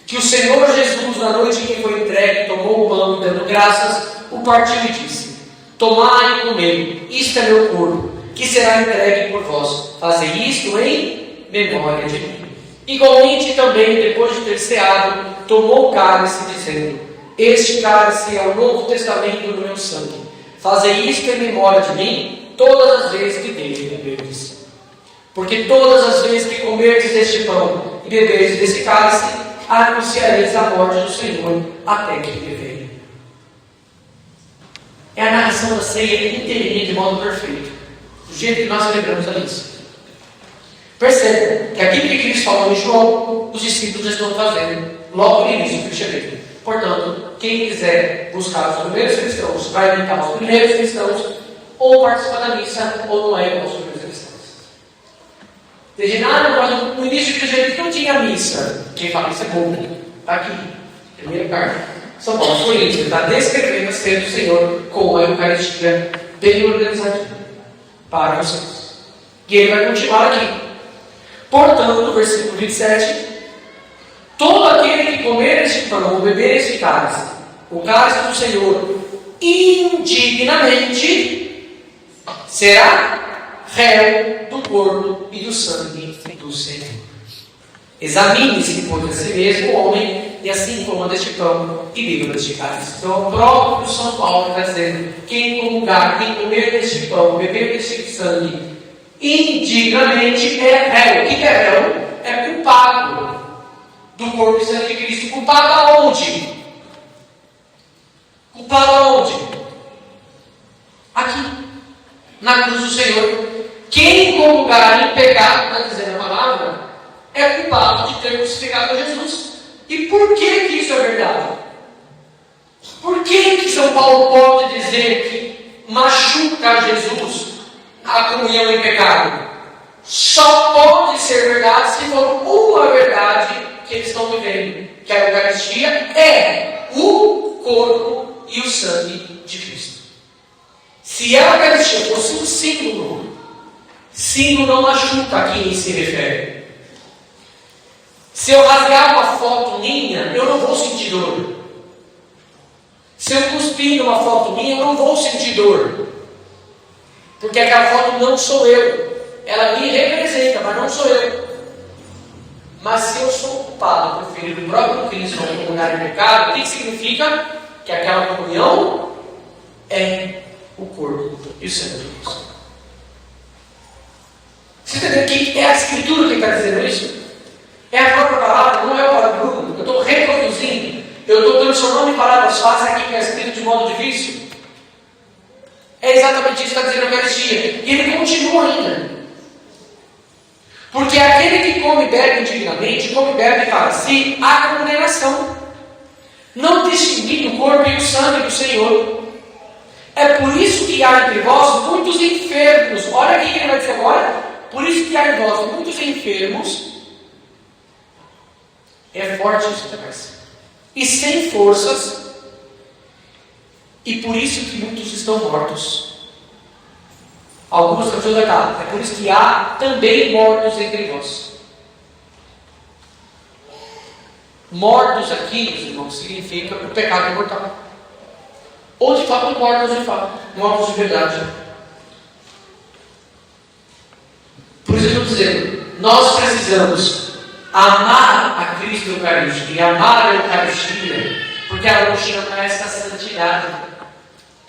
S1: Que o Senhor Jesus, na noite em que foi entregue, tomou o pão e, dando graças, o partiu e disse: tomai e comei, isto é meu corpo, que será entregue por vós. Fazei isto em memória de mim. Igualmente também, depois de ter ceado, tomou o cálice, dizendo: este cálice é o novo testamento do meu sangue. Fazei isto em memória de mim, todas as vezes que dele beberdes. Porque todas as vezes que comerdes deste pão e beberdes deste cálice, anunciareis a morte do Senhor até que ele venha. É a narração da ceia inteirinha de modo perfeito, do jeito que nós celebramos a missa. Perceba que aquilo que Cristo falou em João, os discípulos já estão fazendo logo no início do cristianismo. Portanto, quem quiser buscar os primeiros cristãos, vai imitar os primeiros cristãos, ou participar da missa, ou não é igual aos primeiros cristãos. Desde nada, mas no início do cristianismo não tinha missa. Quem fala isso é bom. Está aqui, primeira carta. São Paulo Coríntios está descrevendo a ceia do Senhor com a Eucaristia bem organizadinha para vocês. E ele vai continuar aqui. Portanto, versículo 27. Todo aquele que comer este pão ou beber este cálice, o cálice do Senhor, indignamente, será réu do corpo e do sangue do Senhor. Examine-se, pois, a si mesmo o homem, e assim coma deste pão e beba deste cálice. Então, o próprio São Paulo está dizendo: quem comungar, quem comer deste pão, beber deste sangue, indignamente é réu. O que é réu? É culpado do corpo e sangue de Cristo. Culpado aonde? Culpado aonde? Aqui, na cruz do Senhor. Quem comungar em pecado, está dizendo a palavra, é culpado de ter crucificado Jesus. E por que isso é verdade? Por que São Paulo pode dizer que machuca Jesus a comunhão em pecado? Só pode ser verdade se for uma verdade que eles estão vivendo, que a Eucaristia é o corpo e o sangue de Cristo. Se a Eucaristia fosse um símbolo não machuca a quem se refere. Se eu rasgar uma foto minha, eu não vou sentir dor. Se eu cuspir numa foto minha, eu não vou sentir dor. Porque aquela foto não sou eu. Ela me representa, mas não sou eu. Mas se eu sou culpado por ferir o próprio Cristo ou comungar em pecado, o que significa? Que aquela comunhão é o corpo e o sangue de Cristo. Você está entendendo que é a Escritura que está dizendo isso? É a própria palavra, não é o palavra. Eu estou reproduzindo. Eu estou transformando em palavras fáceis aqui que é escrito de modo difícil. É exatamente isso que está dizendo a Eucaristia. E ele continua ainda. Porque aquele que come e bebe indignamente, come e bebe para si a condenação, não distinguindo o corpo e o sangue do Senhor. É por isso que há entre vós muitos enfermos. Olha aqui que ele vai dizer agora. Por isso que há em vós muitos enfermos. É forte isso, parece. E sem forças. E por isso que muitos estão mortos. Algumas traduções vai dar. É por isso que há também mortos entre vós. Mortos aqui, meus irmãos, significa o pecado mortal. Ou de fato mortos de fato. Mortos de verdade. Por isso eu estou dizendo, nós precisamos amar a Cristo Eucarístico e amar a Eucaristia, porque ela nos chama a essa santidade.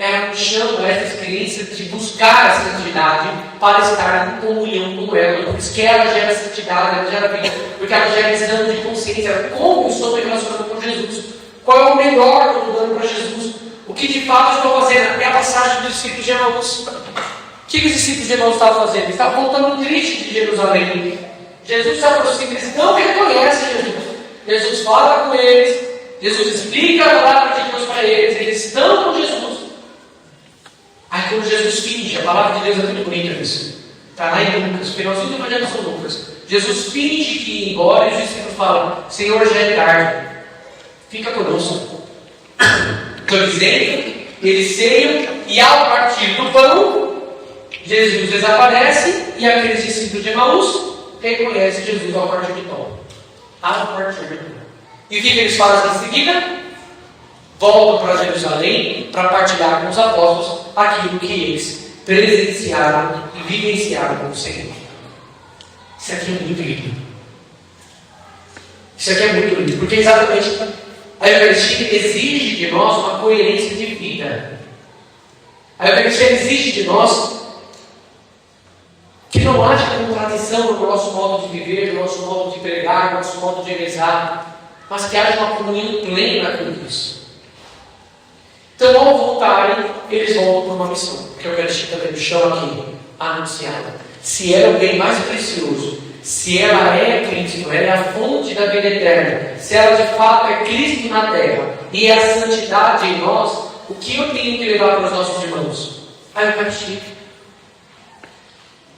S1: Ela nos chama a essa experiência de buscar a santidade para estar em comunhão com ela. Por isso que ela gera santidade, ela gera vida, porque ela gera exame de consciência. Como eu estou me relacionando com Jesus? Qual é o melhor que eu estou dando para Jesus? O que de fato eu estou fazendo? É a passagem dos discípulos de Emaús. O que os discípulos de Emaús estavam fazendo? Eles estavam voltando triste de Jerusalém. Jesus se aproxima, eles não reconhecem Jesus. Jesus fala com eles, Jesus explica a palavra de Deus para eles, eles estão com Jesus. Aí quando Jesus finge, a palavra de Deus é muito bonita nisso. Está lá em Lucas, finalzinho do Evangelho de São Lucas. Jesus finge que ia embora e os discípulos falam: Senhor, já é tarde, fica conosco. Estou dizendo, eles ceiam e ao partir do pão, Jesus desaparece e aqueles discípulos de Emaús reconhecem Jesus ao partir do pão. Ao partir do pão. E o que eles fazem em seguida? Voltam para Jerusalém para partilhar com os apóstolos aquilo que eles presenciaram e vivenciaram com o Senhor. Isso aqui é muito lindo. Isso aqui é muito lindo, porque exatamente a Eucaristia exige de nós uma coerência de vida. A Eucaristia exige de nós que não haja contradição no nosso modo de viver, no nosso modo de pregar, no nosso modo de rezar, mas que haja uma comunhão plena com Deus. Então, ao voltarem, eles voltam por uma missão, porque a Eucaristia também nos chama aqui, anunciada. Se ela é o bem mais precioso, se ela é Cristo, ela é a fonte da vida eterna, se ela de fato é Cristo na terra e é a santidade em nós, o que eu tenho que levar para os nossos irmãos? A Eucaristia.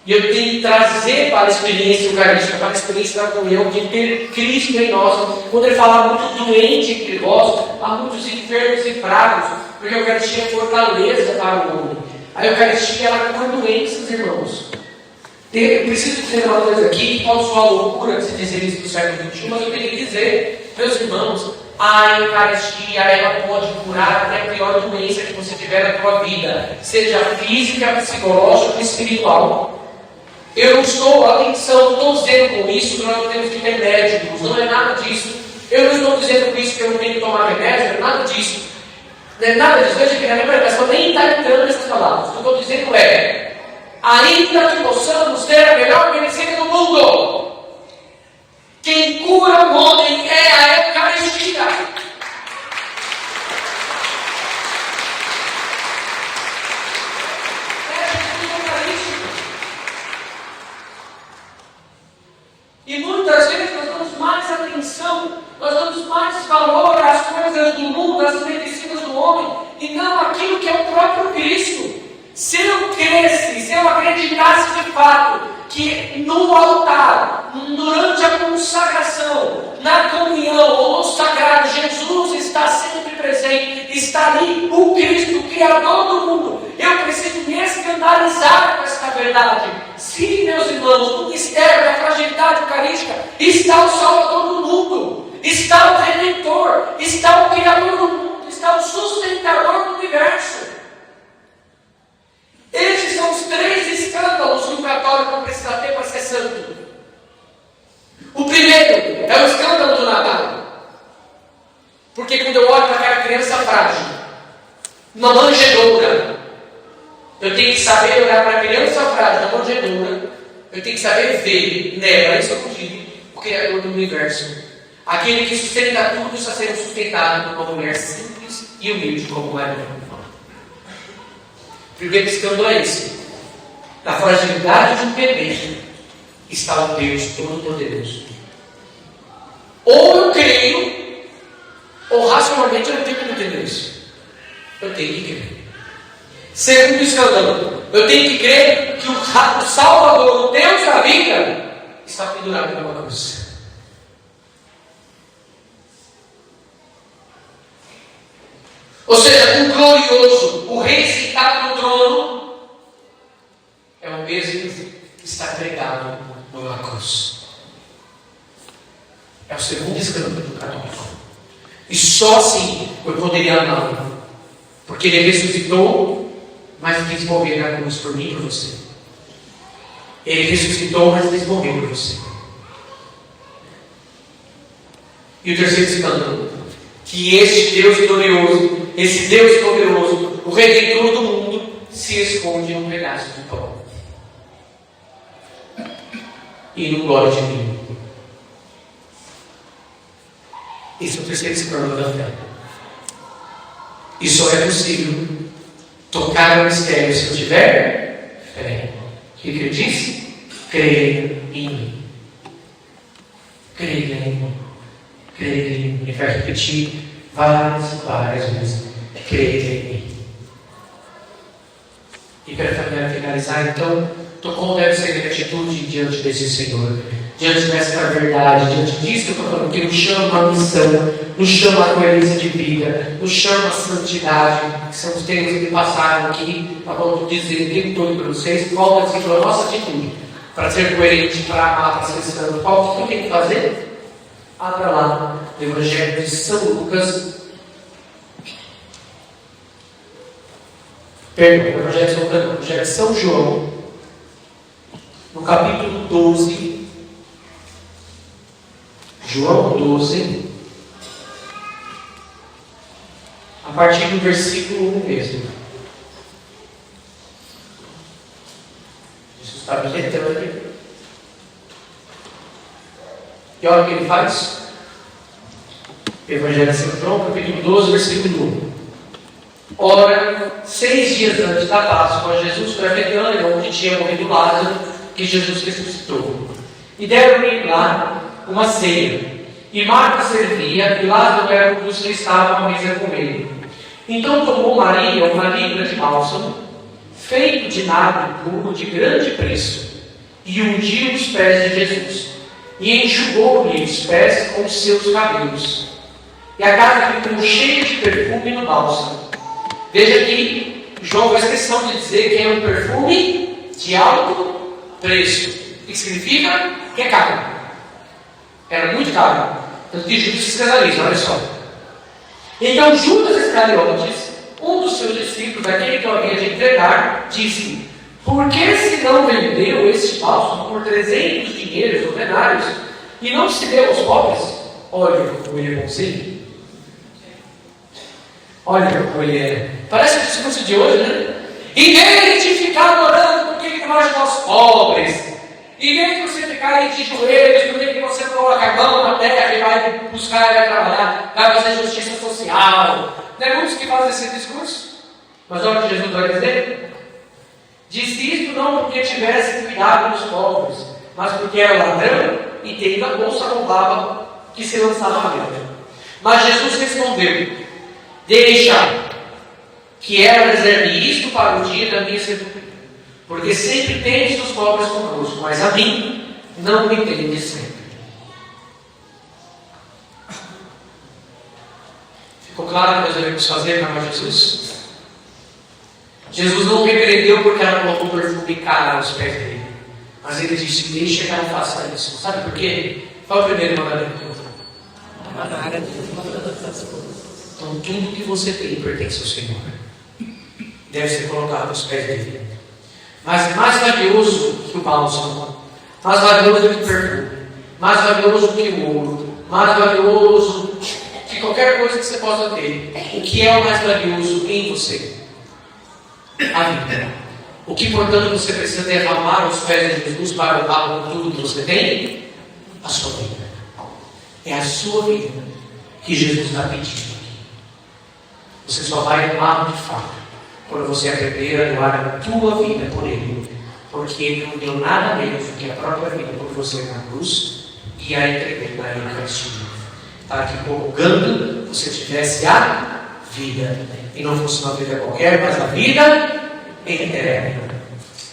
S1: E eu tenho que trazer para a experiência eucarística, para a experiência da comunhão, de ter Cristo em nós. Quando ele fala muito doente entre vós, há muitos enfermos e fracos, porque a Eucaristia é fortaleza para o homem. A Eucaristia, ela cura doenças, irmãos. Eu preciso dizer uma coisa aqui, que pode soar loucura se dizer isso do século XXI, mas eu tenho que dizer, meus irmãos, a Eucaristia, ela pode curar até a pior doença que você tiver na tua vida, seja física, psicológica ou espiritual. Eu não estou, atenção, não estou dizendo com isso que nós não temos que ter médicos, não é nada disso. Eu não estou dizendo com isso que eu não tenho que tomar remédio, não é nada disso. Não é nada disso, veja que a minha pregação nem está entrando nessas palavras. O que eu estou dizendo é, ainda que possamos ter a melhor medicina do mundo, quem cura o homem é a Eucaristia. E muitas vezes nós damos mais atenção, nós damos mais valor às coisas do mundo, às medicinas do homem, e não àquilo que é o próprio Cristo. Se eu cresce, se eu acreditasse de fato que no altar, durante a consagração, na comunhão ou no sagrado, Jesus está sempre presente, está ali o Cristo, o Criador do mundo. Eu preciso me escandalizar com esta verdade. Sim, meus irmãos, no mistério da fragilidade eucarística está o Salvador do mundo, está o Redentor, está o Criador do mundo, está o sustentador do universo. Esses são os 3 escândalos que o católico precisa ter para ser santo. O primeiro é o escândalo do Natal. Porque quando eu olho para aquela criança frágil, uma manjedoura, eu tenho que saber olhar para a criança frágil, uma manjedoura, eu tenho que saber ver nela, isso eu digo, o Criador do universo. Aquele que sustenta tudo está sendo sustentado por uma mulher simples e humilde como Maria. O primeiro escândalo é esse, da fragilidade de um bebê. está o Deus Todo-Poderoso. Ou eu creio, ou racionalmente eu não tenho como entender isso. Eu tenho que crer. Segundo escândalo, eu tenho que crer que o Salvador, o Deus da vida, está pendurado numa cruz. Ou seja, o glorioso, o rei sentado no trono, é o mesmo que está pregado numa cruz. É o segundo escândalo do católico. E só assim eu poderia amá-lo. Porque ele ressuscitou, mas quis morrer na cruz por mim e por você. Ele ressuscitou, mas quis morrer por você. E o terceiro escândalo, que este Deus glorioso, esse Deus poderoso, o Redentor do mundo, se esconde num pedaço de pão. E no glória de mim. Esse é o terceiro escândalo da fé. E só é possível tocar no mistério se eu tiver fé. O que ele disse? Creia em mim. Creia em mim. Creia em mim. Ele vai repetir várias vezes. Creia em mim. E para finalizar, então, como deve ser a minha atitude diante desse Senhor, diante dessa verdade, diante disso que eu estou falando, que nos chama a missão, nos chama a coerência de vida, nos chama a santidade, que são os termos que passaram aqui, para dizer o tempo todo para vocês, qual deve ser a nossa atitude, para ser coerente, para amar, para ser santo. Qual que eu tenho que fazer? Abra lá no Evangelho de São Lucas, perdão, o Evangelho de São João, no capítulo 12, João 12, a partir do versículo 1 mesmo. Jesus está visitando aqui. E olha o que ele faz. Evangelho de São João, capítulo 12, versículo 1. Ora, 6 dias antes da Páscoa, Jesus foi a Betânia, onde tinha morrido Lázaro, que Jesus ressuscitou. E deram-lhe lá uma ceia. E Marta servia, e Lázaro era um dos que estavam à mesa com ele. Então tomou Maria uma libra de bálsamo, feito de nardo puro de grande preço, e ungiu os pés de Jesus, e enxugou-lhe os pés com os seus cabelos. E a casa ficou cheia de perfume no bálsamo. Veja que João faz questão de dizer que é um perfume de alto preço. O que significa? Que é caro. Era muito caro. Tanto que Judas se escandaliza, olha só. Então Judas Iscariotes, um dos seus discípulos, aquele que havia de entregar, disse: por que se não vendeu este bálsamo por 300 dinheiros ou denários e não se deu aos pobres? Olha como ele é bonzinho. Olha como ele é. Parece o discurso de hoje, né? Em vez de ficar orando porque ele vai ajudar os pobres, em vez de você ficar aí de joelhos, porque você coloca a mão na terra e vai buscar e vai trabalhar, vai fazer justiça social. Não é muitos que fazem esse discurso? Mas olha o que Jesus vai dizer. Disse isto não porque tivesse cuidado dos pobres, mas porque era ladrão e tendo a bolsa roubava que se lançava dentro. Mas Jesus respondeu: deixa que ela reserve isto para o dia da minha sepultura, porque sempre tendes os pobres conosco, mas a mim não me tendes sempre. Ficou claro o que nós devemos fazer para amar Jesus? Jesus não repreendeu porque ela colocou perfume caro aos pés dele, mas ele disse: deixa que ela faça isso. Sabe por quê? Qual é o primeiro mandamento? Então tudo que você tem pertence ao Senhor, deve ser colocado aos pés dele. Mas mais valioso que o bálsamo, mais valioso que o perfume, mais valioso que o ouro, mais valioso que qualquer coisa que você possa ter, o que é o mais valioso em você? A vida. O que, portanto, você precisa derramar aos pés de Jesus para honrar com tudo que você tem? A sua vida. É a sua vida que Jesus está pedindo. Você só vai amar de fato quando você aprender a doar a tua vida por Ele. porque Ele não deu nada menos do que a própria vida por você na cruz e a entregou na Eucaristia, para que colocando você tivesse a vida, e não fosse uma vida qualquer, mas a vida eterna,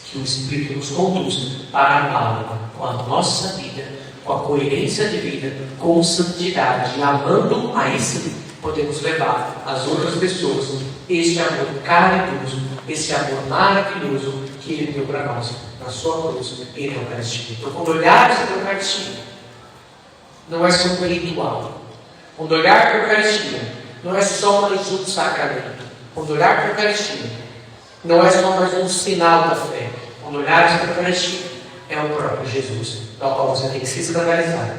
S1: que o Espírito nos conduz para amá-lo com a nossa vida, com a coerência de vida, com santidade, e amando, aí sim podemos levar às outras pessoas este amor caridoso, esse amor maravilhoso que Ele deu para nós na sua cruz e na Eucaristia. Então, quando olharmos para a Eucaristia, não é só um ritual. Quando olhar para a Eucaristia, não é só mais um sacramento. Quando olhar para a Eucaristia, não é só mais um sinal da fé. Quando olharmos para a Eucaristia, é o próprio Jesus, do qual você tem que se escandalizar.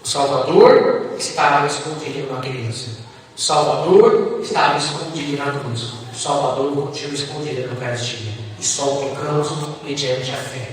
S1: O Salvador estava escondido na criança. O Salvador estava escondido na cruz. O Salvador continua escondido na Eucaristia. E só o tocamos mediante a fé.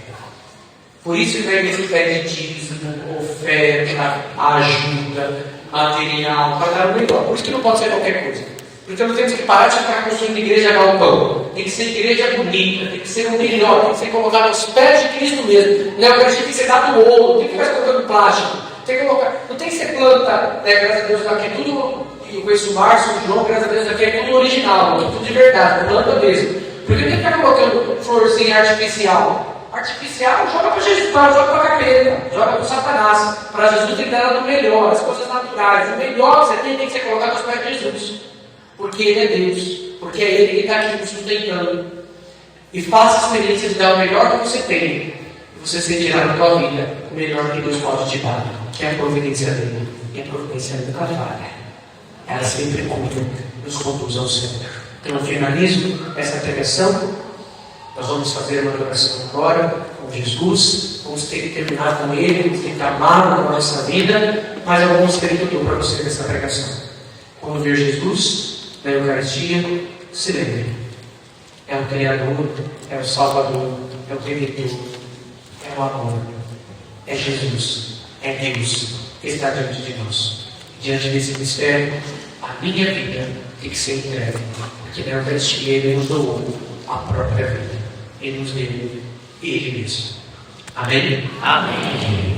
S1: Por isso que a igreja pede dízimo, oferta, ajuda, material, para dar o melhor. Por isso que não pode ser qualquer coisa. Porque nós temos que parar de ficar construindo igreja galpão. Tem que ser igreja bonita, tem que ser o melhor, tem que ser colocado aos pés de Cristo mesmo. Na Eucaristia tem que ser dado ouro, tem que ficar colocando plástico. Tem que colocar, não tem que ser planta, né? Graças a Deus, aqui é tudo, eu conheço o Márcio, o João, graças a Deus, aqui é tudo original, é tudo de verdade, planta mesmo. Porque tem que ficar colocando florzinha artificial. Artificial, joga para Jesus, joga para a capeta, joga para o Satanás. Para Jesus tem que dar do melhor, as coisas naturais. O melhor que você tem que ser colocado aos pés de Jesus. Porque Ele é Deus, porque é Ele que está aqui nos sustentando. E faça a experiência de dar o melhor que você tem. E você sentirá na tua vida o melhor que Deus pode te dar, que é a providência dele. E a providência nunca falha. Ela sempre cumpre, nos conduz ao céu. Então eu finalizo essa pregação. Nós vamos fazer uma adoração agora com Jesus. Vamos ter que terminar com Ele, vamos ter que amá-lo na nossa vida. Mas eu vou mostrar tudo para você nessa pregação. Quando ver Jesus na Eucaristia, se lembre. É o Criador, é o Salvador, é o Redentor, é o amor, é Jesus, é Deus que está diante de nós. Diante desse mistério, a minha vida tem que ser entregue, porque na Eucaristia Ele nos doou a própria vida. Ele nos deu Ele mesmo. Amém? Amém.